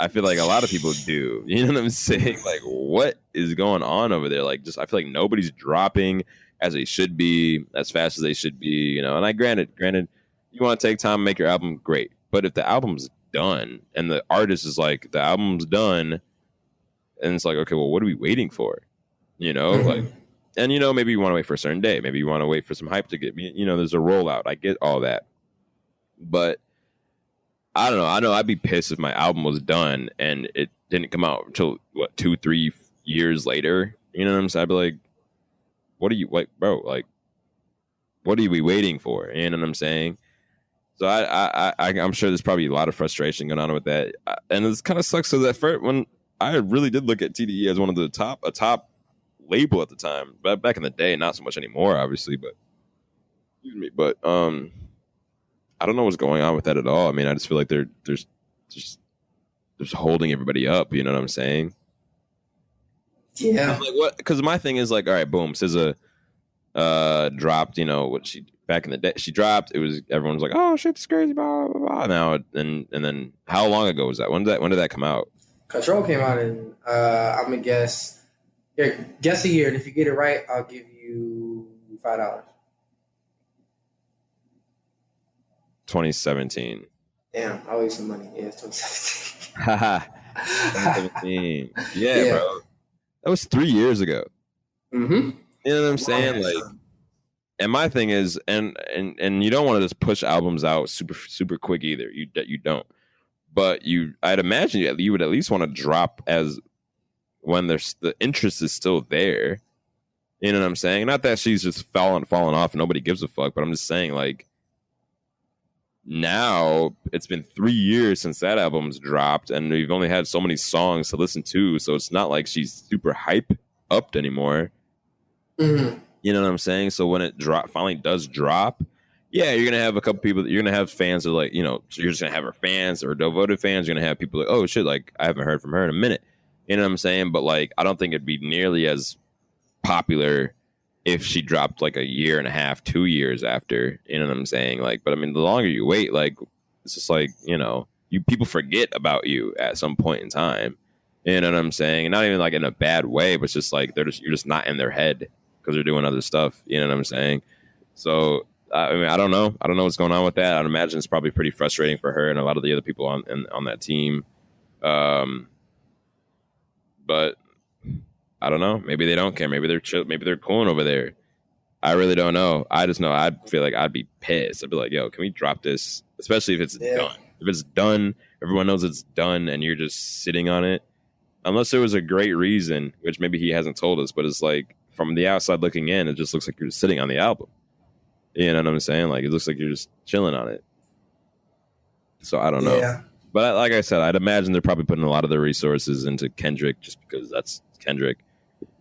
[SPEAKER 3] I feel like a lot of people do. You know what I'm saying? Like, what is going on over there? Like, I feel like nobody's dropping as they should be, as fast as they should be, you know. And I granted, you want to take time to make your album, great. But if the album's done and the artist is like, the album's done, and it's like, okay, well, what are we waiting for? You know, like, and you know, maybe you want to wait for a certain day. Maybe you want to wait for some hype to get me. You know, there's a rollout. I get all that, but I don't know. I know I'd be pissed if my album was done and it didn't come out until 2-3 years later. You know what I'm saying? I'd be like, what are you like, bro? Like, what are we waiting for? You know what I'm saying? So I'm sure there's probably a lot of frustration going on with that. And this kind of sucks. So that first, when I really did look at TDE as one of a top label at the time, but back in the day, not so much anymore, obviously, but excuse me. But, I don't know what's going on with that at all. I mean, I just feel like they're just holding everybody up. You know what I'm saying?
[SPEAKER 2] Yeah.
[SPEAKER 3] Like, what? Because my thing is like, all right, boom, SZA dropped. You know what she back in the day she dropped. It was everyone's like, oh shit, it's crazy, blah blah blah. Now and then how long ago was that? When did that come out?
[SPEAKER 2] Control came out in I'm gonna guess Here, guess a year, and if you get it right, I'll give you $5.
[SPEAKER 3] 2017.
[SPEAKER 2] Damn, I owe you some money. Yeah, it's 2017.
[SPEAKER 3] Haha. 2017. Yeah,
[SPEAKER 2] Yeah.
[SPEAKER 3] bro. That was 3 years ago.
[SPEAKER 2] Mm-hmm.
[SPEAKER 3] You know what I'm saying? Like, and my thing is, and you don't want to just push albums out super quick either. You don't. But I'd imagine you would at least want to drop as when there's the interest is still there. You know what I'm saying? Not that she's just falling off and nobody gives a fuck, but I'm just saying, like, now it's been 3 years since that album's dropped, and we've only had so many songs to listen to, so it's not like she's super hype upped anymore.
[SPEAKER 2] Mm-hmm.
[SPEAKER 3] You know what I'm saying? So when it finally does drop, yeah, you're gonna have a couple people. You're gonna have fans that, like, you know, so you're just gonna have her fans or devoted fans. You're gonna have people like, oh shit, like, I haven't heard from her in a minute. You know what I'm saying? But, like, I don't think it'd be nearly as popular if she dropped like a year and a half, 2 years after. You know what I'm saying? Like, but I mean, the longer you wait, like, it's just like, you know, people forget about you at some point in time. You know what I'm saying? And not even like in a bad way, but it's just like you're just not in their head because they're doing other stuff. You know what I'm saying? So I mean, I don't know what's going on with that. I'd imagine it's probably pretty frustrating for her and a lot of the other people on that team. But I don't know. Maybe they don't care. Maybe they're chill. Maybe they're cooling over there. I really don't know. I just know I'd feel like I'd be pissed. I'd be like, yo, can we drop this? Especially if it's done. If it's done, everyone knows it's done, and you're just sitting on it. Unless there was a great reason, which maybe he hasn't told us, but it's like from the outside looking in, it just looks like you're just sitting on the album. You know what I'm saying? Like, it looks like you're just chilling on it. So I don't know. But like I said, I'd imagine they're probably putting a lot of their resources into Kendrick just because that's Kendrick.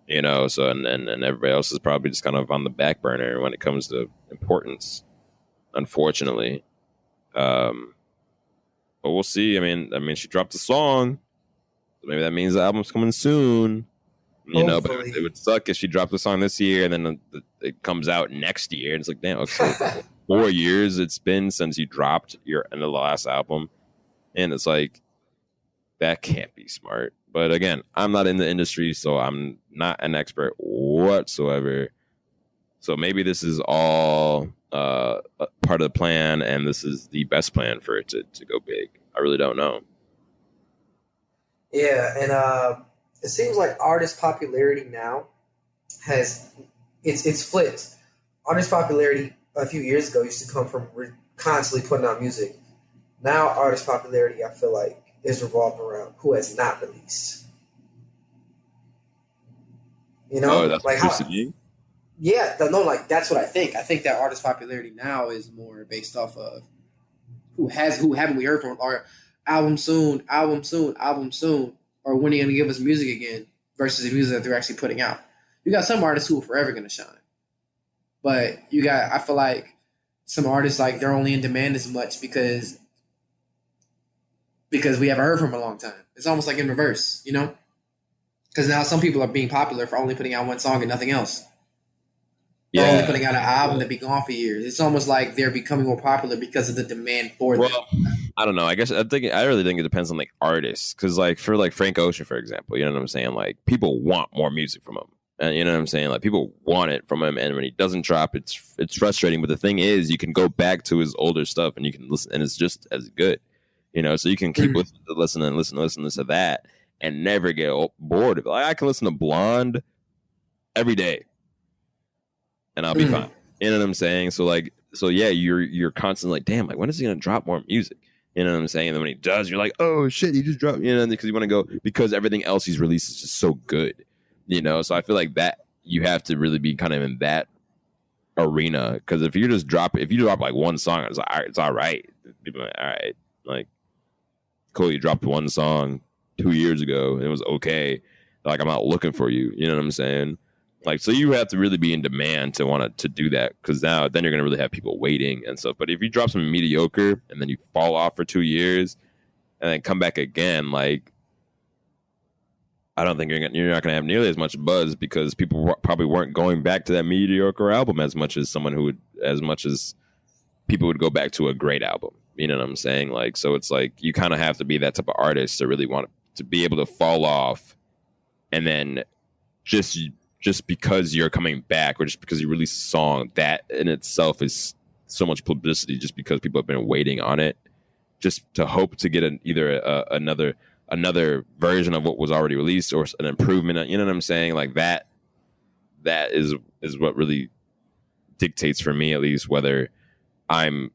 [SPEAKER 3] You know, so and everybody else is probably just kind of on the back burner when it comes to importance, unfortunately. But we'll see. I mean, she dropped a song. So maybe that means the album's coming soon. You know, but it would suck if she dropped the song this year and then it comes out next year. And it's like, damn, okay, 4 years it's been since you dropped your end of the last album. And it's like, that can't be smart. But again, I'm not in the industry, so I'm not an expert whatsoever. So maybe this is all part of the plan, and this is the best plan for it to go big. I really don't know.
[SPEAKER 2] Yeah, and it seems like artist popularity now it's flipped. Artist popularity a few years ago used to come from constantly putting out music. Now artist popularity, I feel like, is revolved around who has not released. You know,
[SPEAKER 3] that's
[SPEAKER 2] like
[SPEAKER 3] how.
[SPEAKER 2] Yeah, no, like that's what I think. I think that artist popularity now is more based off of who haven't we heard from, or album soon, or when are you gonna give us music again, versus the music that they're actually putting out. You got some artists who are forever gonna shine, but I feel like some artists, like, they're only in demand as much because we haven't heard from them in a long time. It's almost like in reverse, you know? Because now some people are being popular for only putting out one song and nothing else. They're only putting out an album that be gone for years. It's almost like they're becoming more popular because of the demand for them.
[SPEAKER 3] Well, I don't know. I really think it depends on, like, artists. Because, like, for, like, Frank Ocean, for example, you know what I'm saying? Like, people want more music from him. And you know what I'm saying? Like, people want it from him, and when he doesn't drop, it's frustrating. But the thing is, you can go back to his older stuff and you can listen, and it's just as good. You know, so you can keep listening to that and never get bored of it. Like, I can listen to Blonde every day and I'll be fine. You know what I'm saying? So yeah, you're constantly like, damn, like, when is he gonna drop more music? You know what I'm saying? And then when he does, you're like, oh shit, he just dropped, you know, because you want to go, because everything else he's released is just so good. You know, so I feel like that you have to really be kind of in that arena, because if you drop like one song, it's all right. People are like, all right, like, cool, you dropped one song 2 years ago and it was okay. Like, I'm not looking for you. You know what I'm saying? Like, so you have to really be in demand to want to do that, because then you're gonna really have people waiting and stuff. But if you drop some mediocre and then you fall off for 2 years and then come back again, like, I don't think you're not going to have nearly as much buzz, because people probably weren't going back to that mediocre album as much as people would go back to a great album. You know what I'm saying? Like, so it's like you kind of have to be that type of artist to really want to be able to fall off and then just because you're coming back or just because you release a song, that in itself is so much publicity just because people have been waiting on it just to hope to get another version of what was already released or an improvement. You know what I'm saying? Like that is what really dictates for me, at least, whether them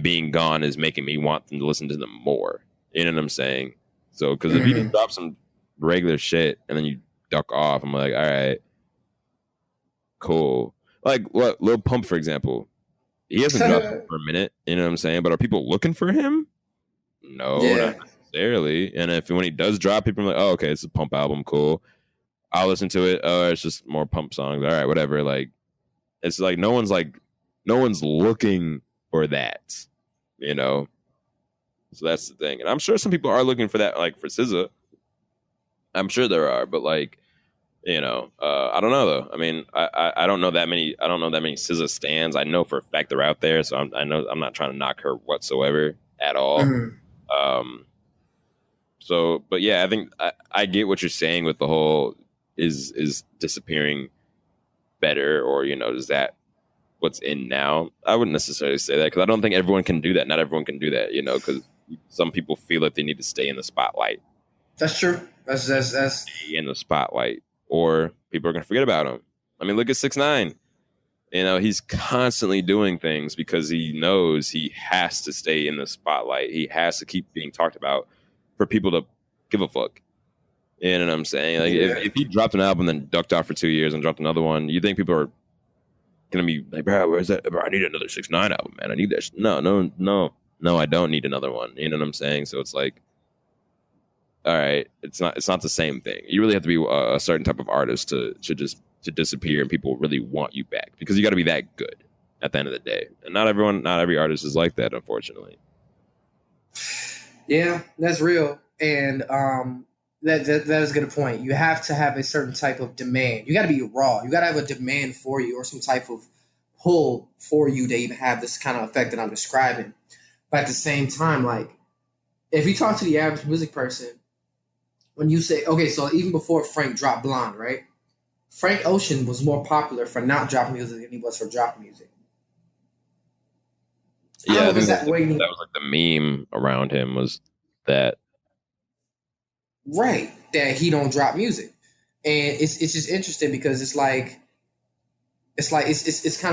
[SPEAKER 3] being gone is making me want them to listen to them more. You know what I'm saying? So, because if you just drop some regular shit and then you duck off, I'm like, all right, cool. Like what Lil Pump, for example, he hasn't dropped for a minute. You know what I'm saying? But are people looking for him? No, not necessarily. And when he does drop, people are like, oh, okay, it's a Pump album, cool. I'll listen to it. Oh, it's just more Pump songs. All right, whatever. Like, it's like no one's looking for that, you know. So that's the thing, and I'm sure some people are looking for that, like for SZA. I'm sure there are, but like, you know, I don't know though. I mean, I don't know that many. I don't know that many SZA stans. I know for a fact they're out there, so I know I'm not trying to knock her whatsoever at all. So, but yeah, I think I get what you're saying with the whole is disappearing better, or you know, is that what's in now? I wouldn't necessarily say that because I don't think everyone can do that. Not everyone can do that, you know, because some people feel like they need to stay in the spotlight.
[SPEAKER 2] That's true. That's
[SPEAKER 3] stay in the spotlight, or people are gonna forget about him. I mean, look at 6ix9ine. You know, he's constantly doing things because he knows he has to stay in the spotlight. He has to keep being talked about for people to give a fuck. You know what I'm saying? Like, if he dropped an album, then ducked out for 2 years and dropped another one, you think people are gonna be like, bro, where's that? Bro, I need another 6ix9ine album, man. I need that. No, I don't need another one. You know what I'm saying? So it's like, all right, it's not the same thing. You really have to be a certain type of artist to disappear, and people really want you back because you got to be that good at the end of the day. And not every artist is like that, unfortunately.
[SPEAKER 2] Yeah, that's real, and that is a good point. You have to have a certain type of demand. You got to be raw. You got to have a demand for you, or some type of pull for you to even have this kind of effect that I'm describing. But at the same time, like, if you talk to the average music person, when you say, okay, so even before Frank dropped Blonde, right? Frank Ocean was more popular for not dropping music than he was for dropping music.
[SPEAKER 3] Yeah, I think that was like the meme around him was that.
[SPEAKER 2] Right, that he don't drop music. And it's just interesting because it's kind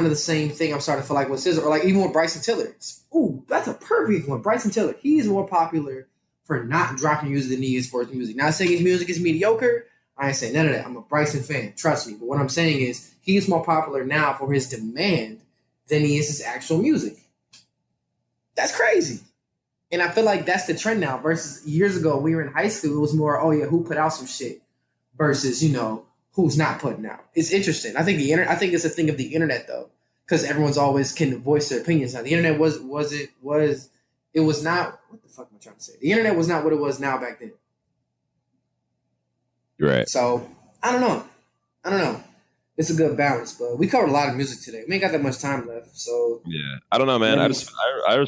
[SPEAKER 2] of the same thing I'm starting to feel like with SZA, or like even with Bryson Tiller. Ooh, that's a perfect one. Bryson Tiller, he's more popular for not dropping music than he is for his music. Not saying his music is mediocre. I ain't saying none of that. I'm a Bryson fan, trust me. But what I'm saying is he's more popular now for his demand than he is his actual music. That's crazy. And I feel like that's the trend now versus years ago we were in high school. It was more, oh yeah, who put out some shit versus, you know, who's not putting out. It's interesting. I think it's a thing of the internet though, because everyone's always can voice their opinions now. The internet was not, what the fuck am I trying to say? The internet was not what it was now back then.
[SPEAKER 3] Right.
[SPEAKER 2] So I don't know. It's a good balance, but we covered a lot of music today. We ain't got that much time left, so
[SPEAKER 3] yeah. I don't know, man. I just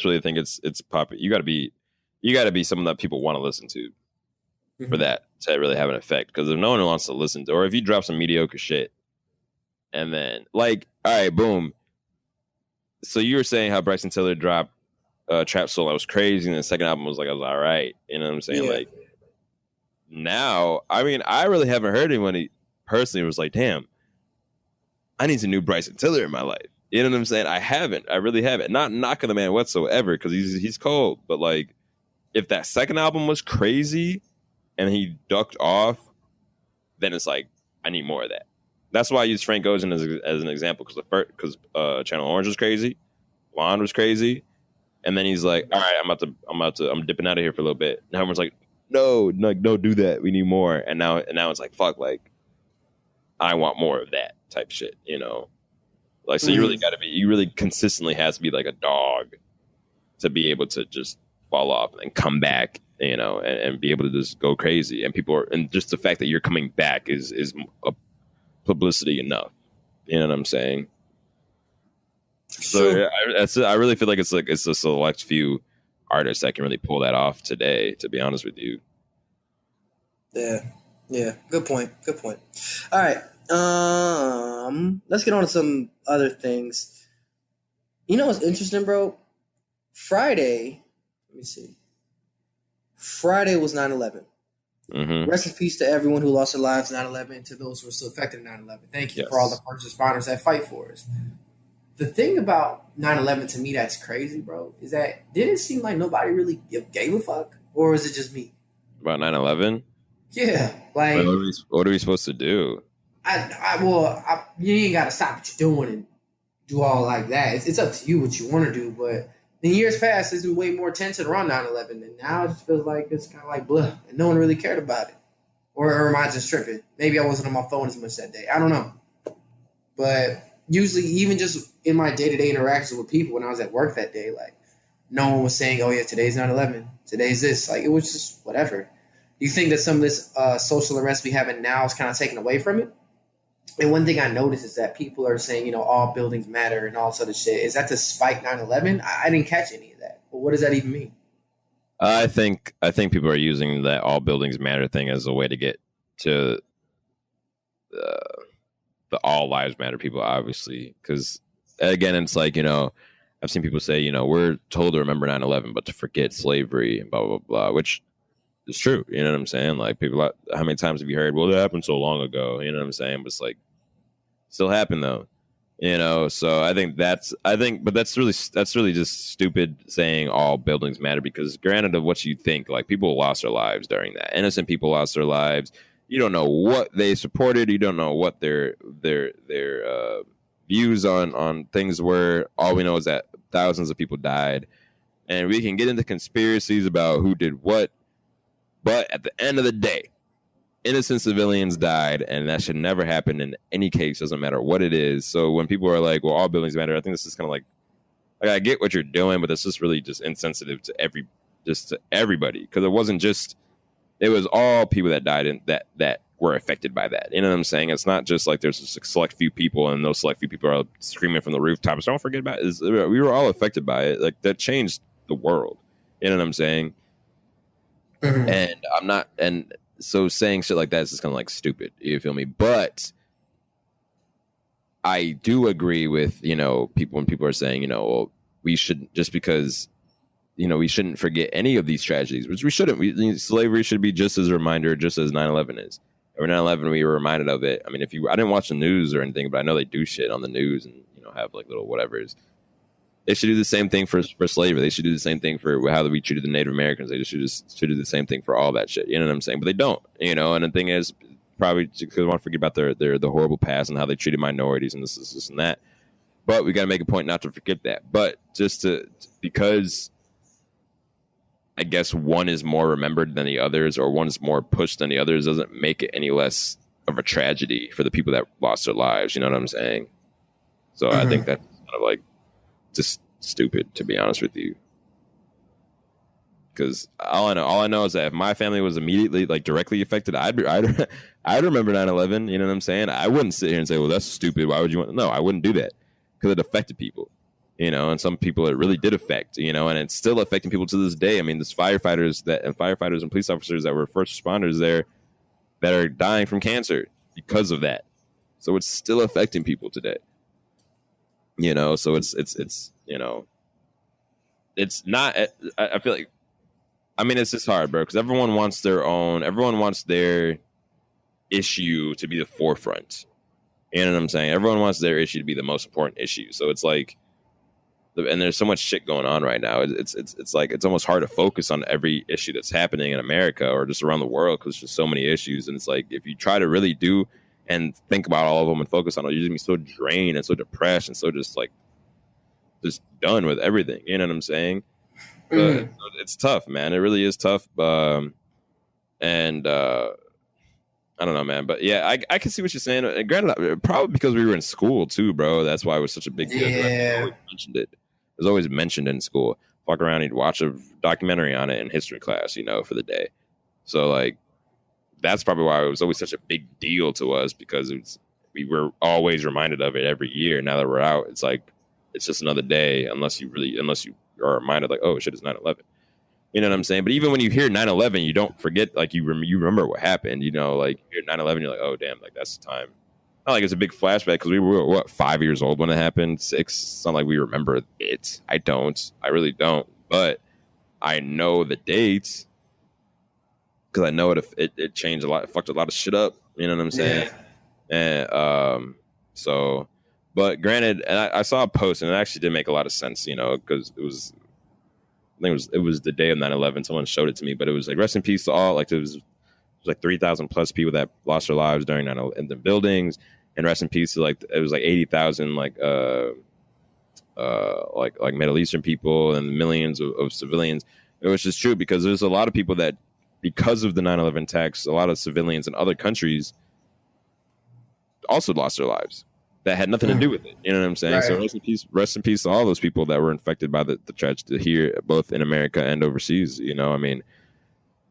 [SPEAKER 3] really think it's popular. You got to be someone that people want to listen to for that to really have an effect. Because if no one wants to listen to, or if you drop some mediocre shit, and then like, all right, boom. So you were saying how Bryson Tiller dropped Trap Soul, that was crazy, and the second album was all right. You know what I'm saying? Yeah. Like now, I mean, I really haven't heard anyone who personally was like, damn, I need some new Bryson Tiller in my life. You know what I'm saying? I haven't. I really haven't. Not knocking the man whatsoever because he's cold. But like, if that second album was crazy and he ducked off, then it's like I need more of that. That's why I use Frank Ocean as an example because Channel Orange was crazy, Blonde was crazy, and then he's like, all right, I'm dipping out of here for a little bit. And everyone's like, no, do that. We need more. And now it's like, fuck, like I want more of that type shit, you know? Like, so you really consistently has to be like a dog to be able to just fall off and then come back, you know, and be able to just go crazy. And and just the fact that you're coming back is a publicity enough. You know what I'm saying? So I really feel like it's a select few artists that can really pull that off today, to be honest with you.
[SPEAKER 2] Yeah. Yeah, good point. Good point. All right. Let's get on to some other things. You know what's interesting, bro? Friday, let me see. Friday was 9/11.
[SPEAKER 3] Mm-hmm.
[SPEAKER 2] Rest in peace to everyone who lost their lives in 9/11, to those who are still affected in 9/11. Thank you for all the first responders that fight for us. The thing about 9/11 to me that's crazy, bro, is that did it seem like nobody really gave a fuck? Or is it just me?
[SPEAKER 3] About 9/11?
[SPEAKER 2] Yeah. Like,
[SPEAKER 3] what are we supposed to do?
[SPEAKER 2] You ain't got to stop what you're doing and do all like that. It's up to you what you want to do. But in years past, there's been way more tension around 9/11. And now it just feels like it's kind of like blah. And no one really cared about it. Or am I just tripping? Maybe I wasn't on my phone as much that day. I don't know. But usually, even just in my day-to-day interactions with people when I was at work that day, like, no one was saying, oh, yeah, today's 9/11. Today's this. Like, it was just whatever. Do you think that some of this social unrest we have now is kind of taken away from it? And one thing I noticed is that people are saying, all buildings matter and all sort of shit. Is that to spike 9/11? I didn't catch any of that. But what does that even mean?
[SPEAKER 3] I think people are using that all buildings matter thing as a way to get to the all lives matter people, obviously. Because, again, it's like, I've seen people say, we're told to remember 9/11, but to forget slavery and blah, blah, blah, which is true. You know what I'm saying? Like, people, how many times have you heard, well, that happened so long ago? You know what I'm saying? But it's like, still happened though, so but that's really just stupid saying all buildings matter, because granted of what you think, like, people lost their lives during that. Innocent people lost their lives. You don't know what they supported. You don't know what their views on things were. All we know is that thousands of people died, and we can get into conspiracies about who did what, but at the end of the day, innocent civilians died, and that should never happen in any case, doesn't matter what it is. So when people are like, well, all buildings matter, I think this is kind of like I get what you're doing, but this is really just insensitive to everybody, because it was all people that died and that were affected by that. You know what I'm saying? It's not just like there's a select few people and those select few people are screaming from the rooftops, don't forget about it. We were all affected by it. Like, that changed the world. You know what I'm saying? Mm-hmm. So saying shit like that is just kind of like stupid. You feel me? But I do agree with, people when people are saying, well, we shouldn't, just because, we shouldn't forget any of these tragedies, which we shouldn't. Slavery should be just as a reminder, just as 9/11 is. Every 9/11 we were reminded of it. I mean, I didn't watch the news or anything, but I know they do shit on the news and, have like little whatevers. They should do the same thing for slavery. They should do the same thing for how we treated the Native Americans. They should do the same thing for all that shit. You know what I'm saying? But they don't. And the thing is, probably because they want to forget about the horrible past and how they treated minorities and this and that. But we got to make a point not to forget that. But because I guess one is more remembered than the others, or one is more pushed than the others, doesn't make it any less of a tragedy for the people that lost their lives. You know what I'm saying? So I think that's kind of like just stupid, to be honest with you. Because all I know is that if my family was immediately, like, directly affected, I'd remember 9/11. You know what I'm saying? I wouldn't sit here and say, well, that's stupid. Why would you want? No, I wouldn't do that, because it affected people. And some people it really did affect. And it's still affecting people to this day. I mean, there's firefighters and police officers that were first responders there that are dying from cancer because of that. So it's still affecting people today. So it's it's not. I feel like, I mean, it's just hard, bro, because everyone wants their issue to be the forefront. You know what I'm saying? Everyone wants their issue to be the most important issue. So it's like, and there's so much shit going on right now. It's like, it's almost hard to focus on every issue that's happening in America or just around the world, because there's just so many issues. And it's like, if you try to really do and think about all of them and focus on it, you're just gonna be so drained and so depressed and so just done with everything. You know what I'm saying? But it's tough, man. It really is tough. I don't know, man. But yeah, I can see what you're saying. And granted, probably because we were in school too, bro. That's why it was such a big deal.
[SPEAKER 2] Yeah.
[SPEAKER 3] It was always mentioned in school. Walk around and watch a documentary on it in history class, for the day. So, like, that's probably why it was always such a big deal to us, because we were always reminded of it every year. Now that we're out, it's like, it's just another day, unless you are reminded, like, oh shit, it's 9/11. You know what I'm saying? But even when you hear 9/11, you don't forget, like you remember what happened. You know, like you hear 9/11, you're like, oh damn, like that's the time. Not like it's a big flashback because we were what 5 years old when it happened, 6. It's not like we remember it. I don't. I really don't. But I know the dates because I know it changed a lot. It fucked a lot of shit up. You know what I'm saying? Yeah. And so, but granted, and I saw a post and it actually did make a lot of sense. You know, because I think it was the day of 9/11. Someone showed it to me, but it was like rest in peace to all. Like it was like 3,000 plus people that lost their lives during 9/11 in the buildings, and rest in peace to like it was like 80,000 like Middle Eastern people and millions of civilians. It was just true because there's a lot of people that because of the 9/11 attacks, a lot of civilians in other countries also lost their lives. That had nothing to do with it. You know what I'm saying? Right. So rest in peace to all those people that were infected by the tragedy here, both in America and overseas. You know, I mean,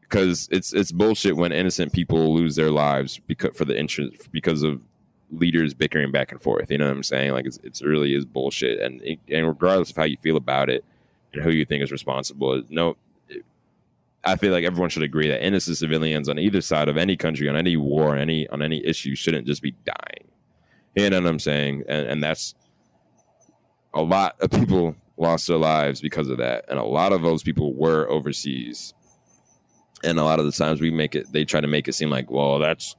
[SPEAKER 3] because it's bullshit when innocent people lose their lives because of leaders bickering back and forth. You know what I'm saying? Like it's really is bullshit. And regardless of how you feel about it and who you think is responsible, I feel like everyone should agree that innocent civilians on either side of any country, on any war, on any issue, shouldn't just be dying. You know what I'm saying? And that's a lot of people lost their lives because of that. And a lot of those people were overseas. And a lot of the times they try to make it seem like, well, that's,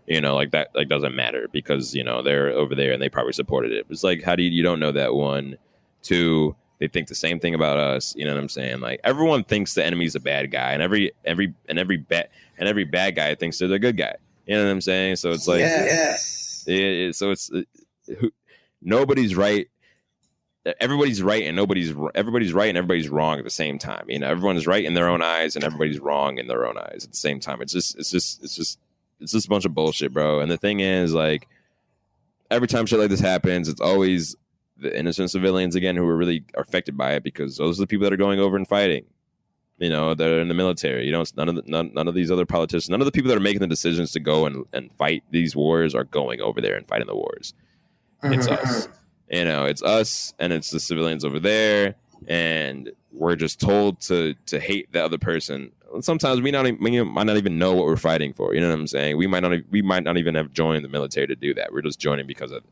[SPEAKER 3] you know, like that, like doesn't matter because, you know, they're over there and they probably supported it. It's like, how do you don't know that? 1, 2, they think the same thing about us. You know what I'm saying? Like everyone thinks the enemy's a bad guy and every bad guy thinks they're the good guy. You know what I'm saying? So it's like, so it's nobody's right. Everybody's right and everybody's right and everybody's wrong at the same time. You know, everyone's right in their own eyes and everybody's wrong in their own eyes at the same time. It's just a bunch of bullshit, bro. And the thing is, like, every time shit like this happens, it's always the innocent civilians again who are affected by it because those are the people that are going over and fighting. You know, they're in the military. You know, it's none of these other politicians, none of the people that are making the decisions to go and fight these wars are going over there and fighting the wars. It's us. You know, it's us and it's the civilians over there, and we're just told to hate the other person. Sometimes we might not even know what we're fighting for. You know what I'm saying? We might not even have joined the military to do that. We're just joining because of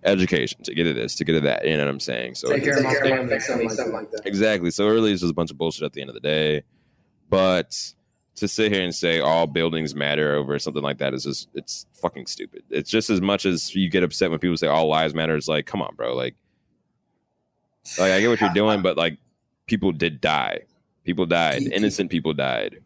[SPEAKER 3] education, to get at this, to get at that. You know what I'm saying? So
[SPEAKER 2] take care of my family, something like that.
[SPEAKER 3] Exactly. So really, it's just a bunch of bullshit at the end of the day. But to sit here and say all buildings matter over something like that it's fucking stupid. It's just as much as you get upset when people say all lives matter. It's like, come on, bro. Like I get what you're doing, but like people did die. People died. Innocent people died.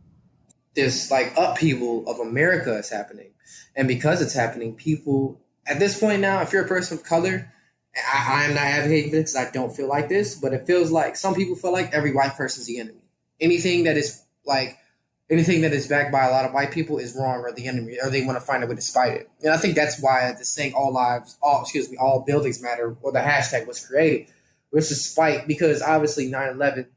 [SPEAKER 2] This like upheaval of America is happening. And because it's happening, people at this point now, if you're a person of color, I am not advocating for this because I don't feel like this, but it feels like some people feel like every white person's the enemy. Anything that is backed by a lot of white people is wrong or the enemy, or they want to find a way to spite it. And I think that's why the saying all buildings matter, or the hashtag was created, which is spite, because obviously 9/11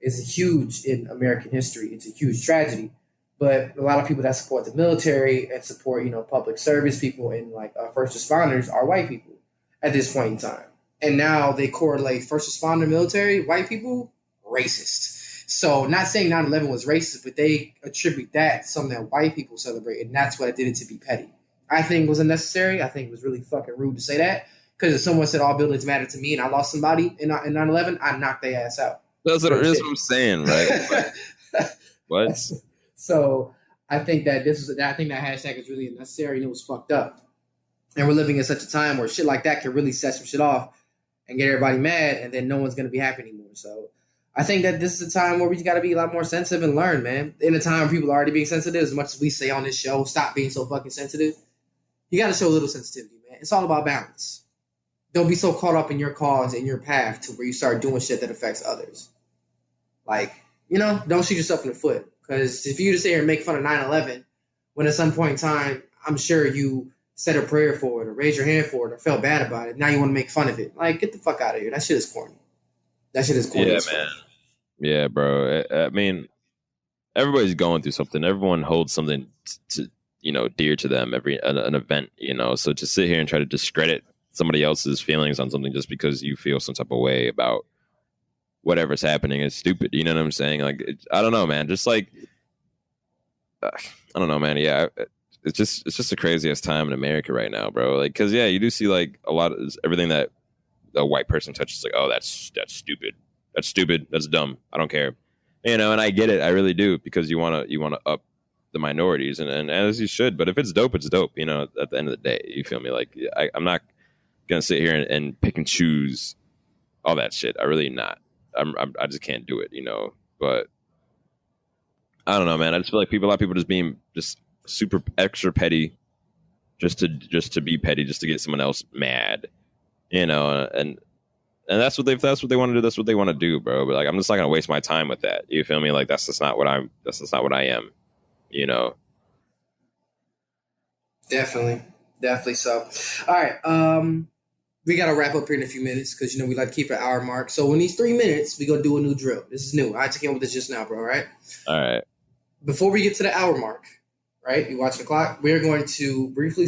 [SPEAKER 2] is huge in American history. It's a huge tragedy. But a lot of people that support the military and support, you know, public service people and like first responders are white people at this point in time. And now they correlate first responder, military, white people, racist. So not saying 9/11 was racist, but they attribute that to something that white people celebrate. And that's what did it to be petty. I think it was unnecessary. I think it was really fucking rude to say that. Because if someone said all buildings matter to me and I lost somebody in 9/11, I'd knock their ass out.
[SPEAKER 3] That's what I'm saying, right? What?
[SPEAKER 2] So I think that that hashtag is really unnecessary and it was fucked up. And we're living in such a time where shit like that can really set some shit off and get everybody mad, and then no one's going to be happy anymore. So I think that this is a time where we got to be a lot more sensitive and learn, man. In a time where people are already being sensitive, as much as we say on this show, stop being so fucking sensitive. You got to show a little sensitivity, man. It's all about balance. Don't be so caught up in your cause and your path to where you start doing shit that affects others. Like, you know, don't shoot yourself in the foot. Because if you just sit here and make fun of 9/11, when at some point in time, I'm sure you said a prayer for it or raised your hand for it or felt bad about it, now you want to make fun of it. Like, get the fuck out of here. That shit is corny.
[SPEAKER 3] Yeah, man. Yeah, bro. I mean, everybody's going through something. Everyone holds something to dear to them, an event, So to sit here and try to discredit somebody else's feelings on something just because you feel some type of way about whatever's happening is stupid. You know what I'm saying? Like, I don't know, man. Just like, I don't know, man. Yeah, it's just a crazy ass time in America right now, bro. Like, cause yeah, you do see like a lot of everything that a white person touches, like, oh, that's stupid. That's stupid. That's dumb. I don't care. And I get it. I really do, because you wanna up the minorities, and as you should. But if it's dope, it's dope. At the end of the day, you feel me? Like, I'm not gonna sit here and pick and choose all that shit. I really not. I just can't do it. But I don't know, man. I just feel like a lot of people just being just super extra petty, just to be petty, just to get someone else mad, and that's what they want to do. That's what they want to do, bro. But like, I'm just not gonna waste my time with that. You feel me? Like, that's just not what I am.
[SPEAKER 2] Definitely so. All right, we gotta wrap up here in a few minutes, because we like to keep an hour mark. So in these 3 minutes, we gonna do a new drill. This is new. I came up with this just now, bro. All right.
[SPEAKER 3] All right.
[SPEAKER 2] Before we get to the hour mark, right? You watch the clock. We're going to briefly.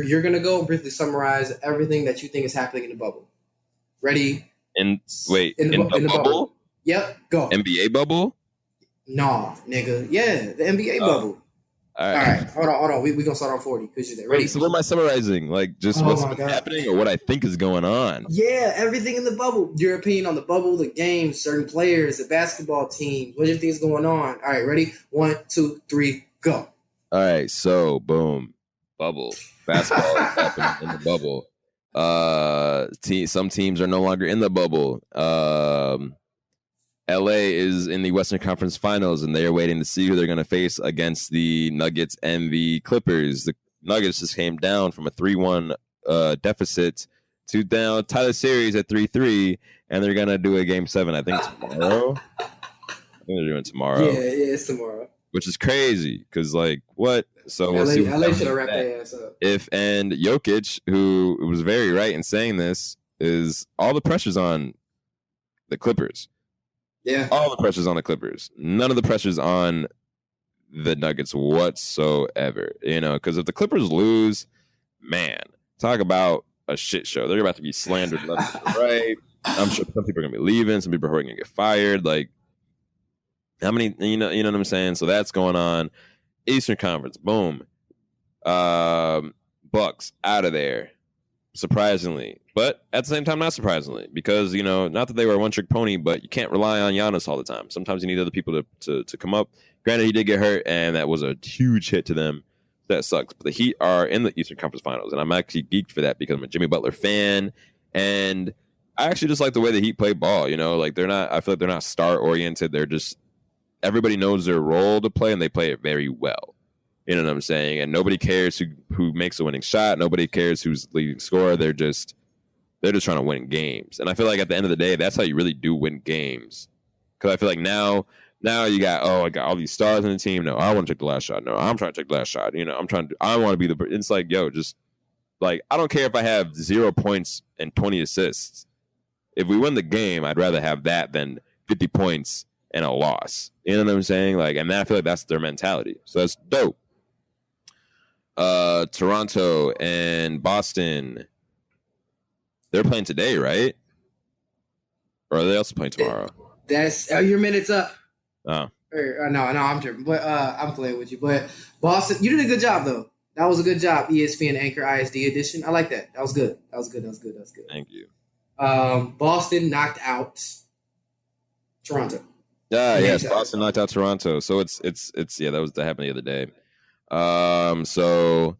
[SPEAKER 2] You're gonna go briefly summarize everything that you think is happening in the bubble. Ready?
[SPEAKER 3] In the bubble?
[SPEAKER 2] Yep. Go.
[SPEAKER 3] NBA bubble?
[SPEAKER 2] Nah, nigga. Yeah, the NBA bubble. All right. Hold on. We gonna start on 40 because you're there. Ready?
[SPEAKER 3] So what am I summarizing? Like, just what's happening, or what I think is going on?
[SPEAKER 2] Yeah, everything in the bubble. Your opinion on the bubble, the games, certain players, the basketball team, what do you think is going on? All right, ready? 1, 2, 3, go.
[SPEAKER 3] All right. So boom, bubble basketball is happening in the bubble. Some teams are no longer in the bubble. LA is in the Western Conference Finals, and they are waiting to see who they're going to face against the Nuggets and the Clippers. The Nuggets just came down from a 3-1 deficit to down tie the series at 3-3, and they're going to do a Game 7, I think, tomorrow. I think they're doing tomorrow.
[SPEAKER 2] Yeah, it's tomorrow.
[SPEAKER 3] Which is crazy, because, like, what? So we'll see.
[SPEAKER 2] LA should have wrapped their ass up.
[SPEAKER 3] And Jokic, who was very right in saying this, is all the pressure's on the Clippers.
[SPEAKER 2] Yeah.
[SPEAKER 3] All the pressure's on the Clippers. None of the pressure's on the Nuggets whatsoever. Because if the Clippers lose, man, talk about a shit show. They're about to be slandered left and right. I'm sure some people are going to be leaving. Some people are going to get fired. Like, how many, you know what I'm saying? So that's going on. Eastern Conference, boom. Bucks out of there, surprisingly. But at the same time, not surprisingly, because, not that they were a one-trick pony, but you can't rely on Giannis all the time. Sometimes you need other people to come up. Granted, he did get hurt, and that was a huge hit to them. That sucks. But the Heat are in the Eastern Conference Finals, and I'm actually geeked for that because I'm a Jimmy Butler fan, and I actually just like the way the Heat play ball. Like, they're not. I feel like they're not star-oriented. They're just, everybody knows their role to play, and they play it very well. You know what I'm saying? And nobody cares who makes a winning shot. Nobody cares who's leading scorer. They're just trying to win games. And I feel like at the end of the day, that's how you really do win games. Because I feel like now you got, I got all these stars on the team. No, I want to take the last shot. No, I'm trying to take the last shot. I want to be the, it's like, yo, just like, I don't care if I have 0 points and 20 assists. If we win the game, I'd rather have that than 50 points and a loss. You know what I'm saying? Like, and I feel like that's their mentality. So that's dope. Toronto and Boston, they're playing today, right? Or are they also playing tomorrow?
[SPEAKER 2] That's your minutes up.
[SPEAKER 3] Oh.
[SPEAKER 2] No, I'm tripping. But I'm playing with you. But Boston, you did a good job though. That was a good job. ESPN Anchor ISD edition. I like that. That was good.
[SPEAKER 3] Thank you.
[SPEAKER 2] Boston knocked out Toronto.
[SPEAKER 3] Yes, Boston knocked out Toronto. So it's that happened the other day. So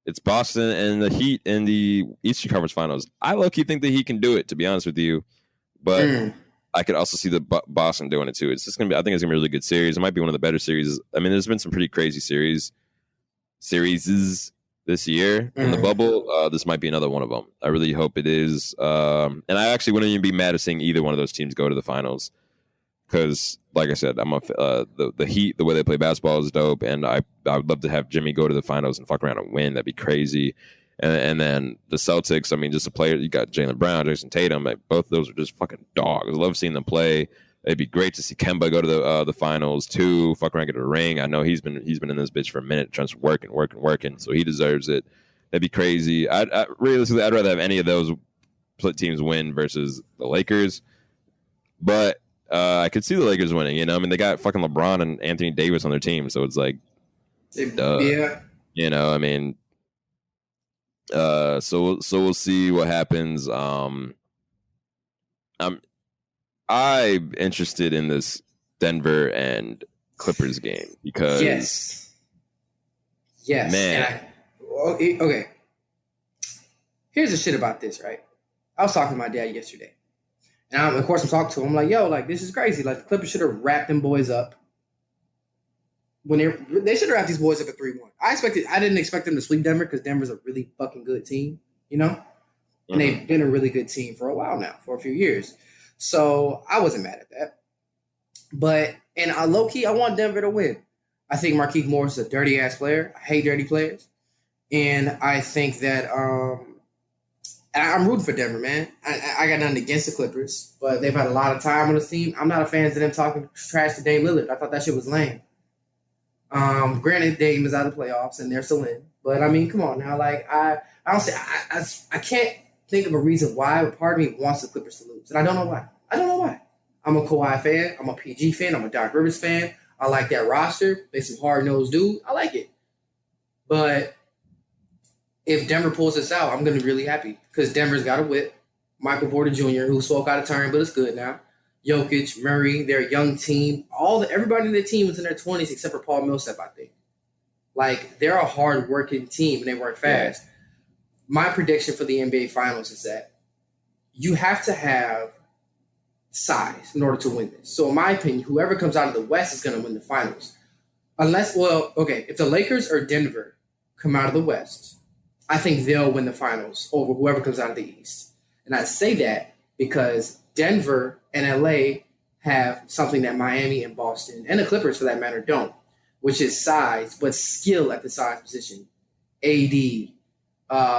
[SPEAKER 3] it's Boston and the Heat in the Eastern Conference Finals. I low-key think the Heat can do it, to be honest with you, but I could also see the Boston doing it too. It's just gonna be. I think it's gonna be a really good series. It might be one of the better series. I mean, there's been some pretty crazy series this year in the bubble. This might be another one of them. I really hope it is. And I actually wouldn't even be mad at seeing either one of those teams go to the finals. Because, like I said, I'm the Heat, the way they play basketball is dope, and I would love to have Jimmy go to the finals and fuck around and win. That'd be crazy. And then the Celtics, I mean, just a player, you got Jaylen Brown, Jason Tatum, like, both of those are just fucking dogs. I love seeing them play. It'd be great to see Kemba go to the finals too. Fuck around, get a ring. I know he's been in this bitch for a minute, trying to working, so he deserves it. That'd be crazy. Realistically, I'd rather have any of those teams win versus the Lakers. But I could see the Lakers winning. You know, I mean, they got fucking LeBron and Anthony Davis on their team, so it's like,
[SPEAKER 2] Yeah.
[SPEAKER 3] You know, I mean, so we'll see what happens. I'm interested in this Denver and Clippers game because
[SPEAKER 2] yes,
[SPEAKER 3] man.
[SPEAKER 2] Okay. Here's the shit about this, right? I was talking to my dad yesterday, and of course I'm talking to him. I'm like, yo, like this is crazy. Like the Clippers should have wrapped them boys up when they should have wrapped these boys up at 3-1. I didn't expect them to sweep Denver because Denver's a really fucking good team, you know, and they've been a really good team for a while now, for a few years. So I wasn't mad at that. But, and low key, I want Denver to win. I think Markieff Morris is a dirty ass player. I hate dirty players. And I think that I'm rooting for Denver, man. I got nothing against the Clippers, but they've had a lot of time on the team. I'm not a fan of them talking trash to Dame Lillard. I thought that shit was lame. Granted, Dame is out of the playoffs and they're still in. But I mean, come on now. Like I can't think of a reason why, but part of me wants the Clippers to lose. And I don't know why. I'm a Kawhi fan. I'm a PG fan. I'm a Doc Rivers fan. I like that roster. They some hard-nosed dude. I like it. But if Denver pulls this out, I'm going to be really happy because Denver's got a whip. Michael Porter Jr., who spoke out of turn, but it's good now. Jokic, Murray, they're a young team. Everybody in the team was in their 20s except for Paul Millsap, I think. Like, they're a hard-working team, and they work fast. My prediction for the NBA Finals is that you have to have size in order to win this. So in my opinion, whoever comes out of the West is going to win the finals. If the Lakers or Denver come out of the West, I think they'll win the finals over whoever comes out of the East. And I say that because Denver and LA have something that Miami and Boston and the Clippers for that matter don't, which is size, but skill at the size position. AD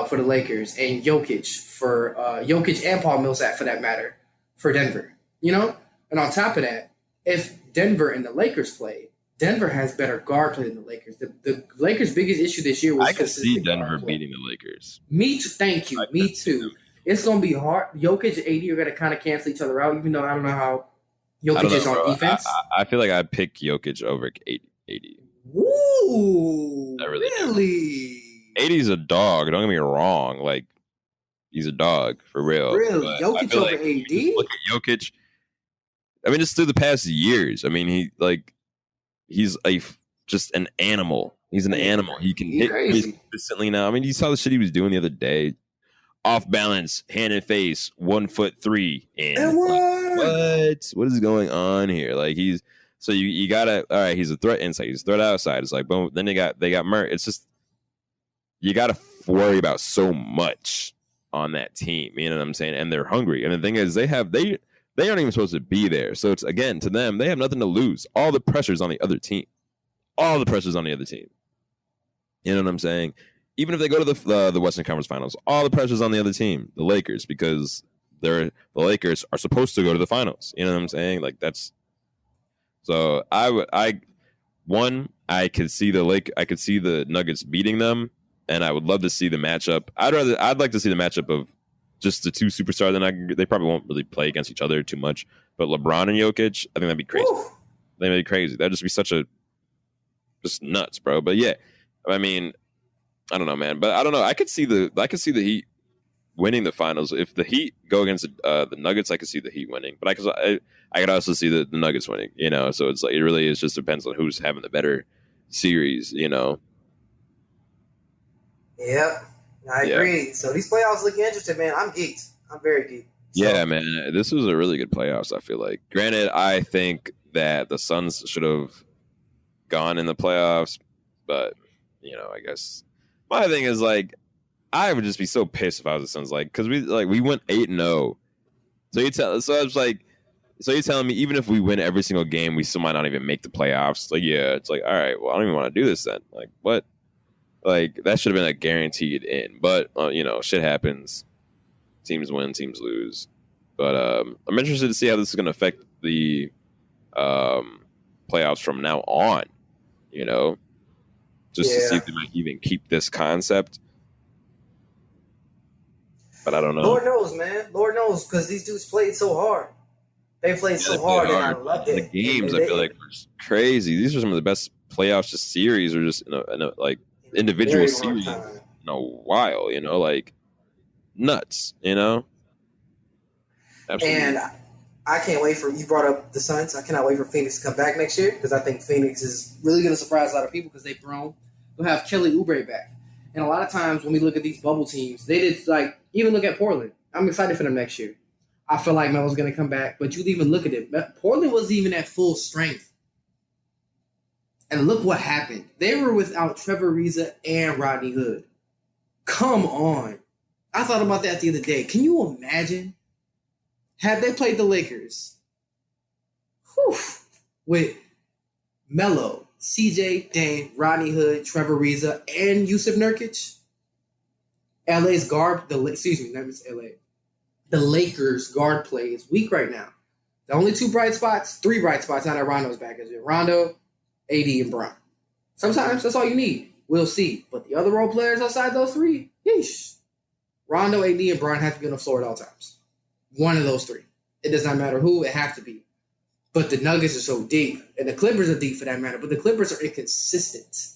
[SPEAKER 2] for the Lakers and Jokic and Paul Millsap for that matter for Denver. You know? And on top of that, if Denver and the Lakers play, Denver has better guard play than the Lakers. The Lakers' biggest issue this year was
[SPEAKER 3] I could see Denver beating the Lakers.
[SPEAKER 2] Me too. Thank you. Me too. It's going to be hard. Jokic and AD are going to kind of cancel each other out, even though I don't know how Jokic is on defense.
[SPEAKER 3] I feel like I'd pick Jokic over AD.
[SPEAKER 2] Ooh, really?
[SPEAKER 3] AD's a dog. Don't get me wrong. Like, he's a dog, for real.
[SPEAKER 2] Really? Jokic over AD?
[SPEAKER 3] Look at Jokic. I mean, just through the past years. I mean, he's just an animal. He's an animal. He can hit consistently now. I mean, you saw the shit he was doing the other day. Off balance, hand and face, 1 foot 3. And what is going on here? Like, you gotta, all right, he's a threat inside, he's a threat outside. It's like, boom, then they got Murray. It's just, you gotta worry about so much on that team. You know what I'm saying? And they're hungry. And the thing is, they aren't even supposed to be there. So it's, again, to them, they have nothing to lose. All the pressure's on the other team. You know what I'm saying? Even if they go to the Western Conference Finals, all the pressure's on the other team, the Lakers, because the Lakers are supposed to go to the finals. You know what I'm saying? Like, that's, so I could see the Nuggets beating them, and I would love to see the matchup. I'd like to see the matchup of just the two superstars. Then they probably won't really play against each other too much. But LeBron and Jokic, I think that'd be crazy. That'd be crazy. That'd just be just nuts, bro. But yeah, I mean, I don't know, man. But I don't know. I could see the Heat winning the finals. If the Heat go against the Nuggets, I could see the Heat winning. But I could also see the Nuggets winning. You know, so it's like, it really is just depends on who's having the better series. You know.
[SPEAKER 2] Yep, I agree. So these playoffs look interesting, man. I'm geeked. I'm very geeked. So.
[SPEAKER 3] Yeah, man. This was a really good playoffs, I feel like. Granted, I think that the Suns should have gone in the playoffs, but, you know, I guess my thing is, like, I would just be so pissed if I was the Suns, like, because we went 8-0. So you're telling me even if we win every single game, we still might not even make the playoffs? Like, yeah, it's like, all right, well, I don't even want to do this then. Like, what? Like, that should have been a guaranteed in. But, you know, shit happens. Teams win, teams lose. But I'm interested to see how this is going to affect the playoffs from now on, you know? Just to see if they might even keep this concept. But I don't know.
[SPEAKER 2] Lord knows, man. Lord knows, because these dudes played so hard. They played so hard, and I loved it.
[SPEAKER 3] The games, I feel like, were crazy. These are some of the best playoffs, just series, or just like individual series in a while. Like nuts. Absolutely.
[SPEAKER 2] And I can't wait for you brought up the Suns. I cannot wait for Phoenix to come back next year because I think Phoenix is really going to surprise a lot of people because they've grown. They'll have Kelly Oubre back, and a lot of times when we look at these bubble teams, they did like even look at Portland. I'm excited for them next year. I feel like Melo's going to come back, but you even look at it. Portland wasn't even at full strength. And look what happened. They were without Trevor Ariza and Rodney Hood. Come on. I thought about that the other day. Can you imagine? Had they played the Lakers with Melo, CJ, Dame, Rodney Hood, Trevor Ariza, and Yusuf Nurkic? LA's guard, not LA. The Lakers guard play is weak right now. The only three bright spots now that Rondo's back is Rondo, AD, and Bron. Sometimes that's all you need. We'll see. But the other role players outside those three, yeesh. Rondo, AD, and Bron have to be on the floor at all times. One of those three. It does not matter who, it has to be. But the Nuggets are so deep, and the Clippers are deep for that matter, but the Clippers are inconsistent.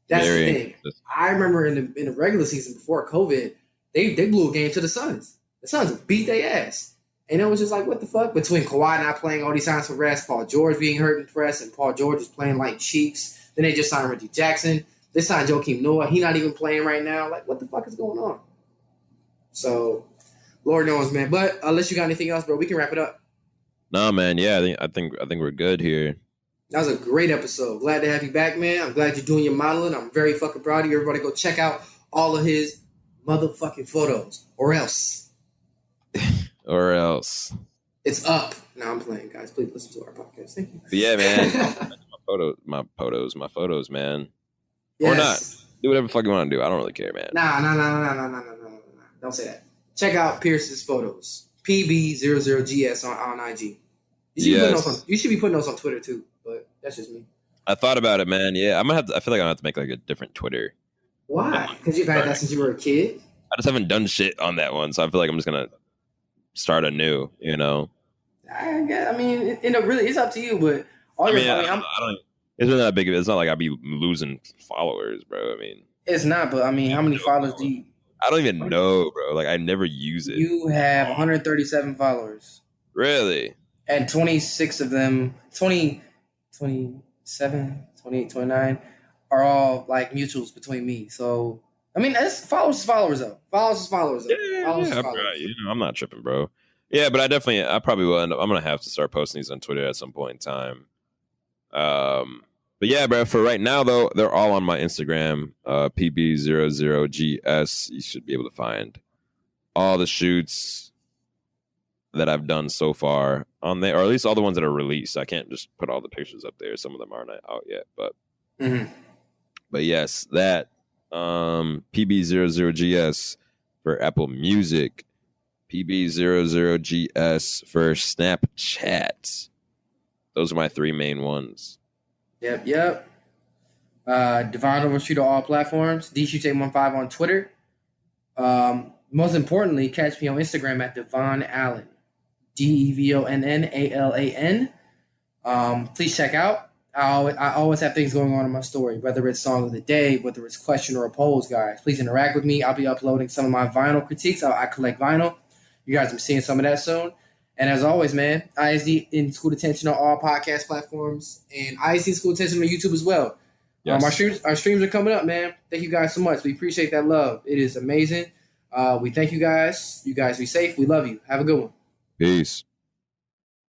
[SPEAKER 2] That's the thing. I remember in the regular season before COVID, they blew a game to the Suns. The Suns beat their ass. And it was just like, what the fuck? Between Kawhi not playing all these times for rest, Paul George being hurt and pressed, and Paul George is playing like cheeks. Then they just signed Reggie Jackson. They signed Joakim Noah. He not even playing right now. Like, what the fuck is going on? So, Lord knows, man. But unless you got anything else, bro, we can wrap it up.
[SPEAKER 3] No, man. Yeah, I think we're good here.
[SPEAKER 2] That was a great episode. Glad to have you back, man. I'm glad you're doing your modeling. I'm very fucking proud of you. Everybody go check out all of his motherfucking photos. Or else.
[SPEAKER 3] Or else.
[SPEAKER 2] It's up. No, I'm playing, guys. Please listen to our podcast. Thank you.
[SPEAKER 3] But yeah, man. my photos, man.
[SPEAKER 2] Yes.
[SPEAKER 3] Or not. Do whatever the fuck you want to do. I don't really care, man.
[SPEAKER 2] Nah. Don't say that. Check out Pierce's photos. PB00GS on IG. You should be putting those on Twitter too, but that's just me.
[SPEAKER 3] I thought about it, man. Yeah, I feel like I'm gonna have to make like a different Twitter.
[SPEAKER 2] Why? Because you've had that since you were a kid?
[SPEAKER 3] I just haven't done shit on that one, so I feel like I'm just gonna start anew,
[SPEAKER 2] I mean, really, it's up to you, but
[SPEAKER 3] it's not that big of it. It's not like I'd be losing followers, bro. I mean,
[SPEAKER 2] it's not, but I mean, how many followers do you?
[SPEAKER 3] I don't even know, bro. Like, I never use it.
[SPEAKER 2] You have 137 followers.
[SPEAKER 3] Really?
[SPEAKER 2] And 26 of them, 27, 28, 29, are all like mutuals between me. So, I mean, that's followers is followers, though. Followers is followers, though.
[SPEAKER 3] Yeah, I'm not tripping, bro. Yeah, but I probably will end up. I'm gonna have to start posting these on Twitter at some point in time. But yeah, bro. For right now, though, they're all on my Instagram, PB00GS. You should be able to find all the shoots that I've done so far on there, or at least all the ones that are released. I can't just put all the pictures up there. Some of them aren't out yet, but yes, that PB00GS for Apple Music. PB00GS for Snapchat. Those are my three main ones.
[SPEAKER 1] Yep. Devonn Overstreet on all platforms. DShoot815 on Twitter. Most importantly, catch me on Instagram at DevonnaLan. DEVONNALAN. Please check out. I always have things going on in my story, whether it's song of the day, whether it's question or a polls, guys. Please interact with me. I'll be uploading some of my vinyl critiques. I collect vinyl. You guys will be seeing some of that soon. And as always, man, ISD in School Detention on all podcast platforms, and ISD School Detention on YouTube as well. Yes. Our streams are coming up, man. Thank you guys so much. We appreciate that love. It is amazing. We thank you guys. You guys be safe. We love you. Have a good one.
[SPEAKER 3] Peace.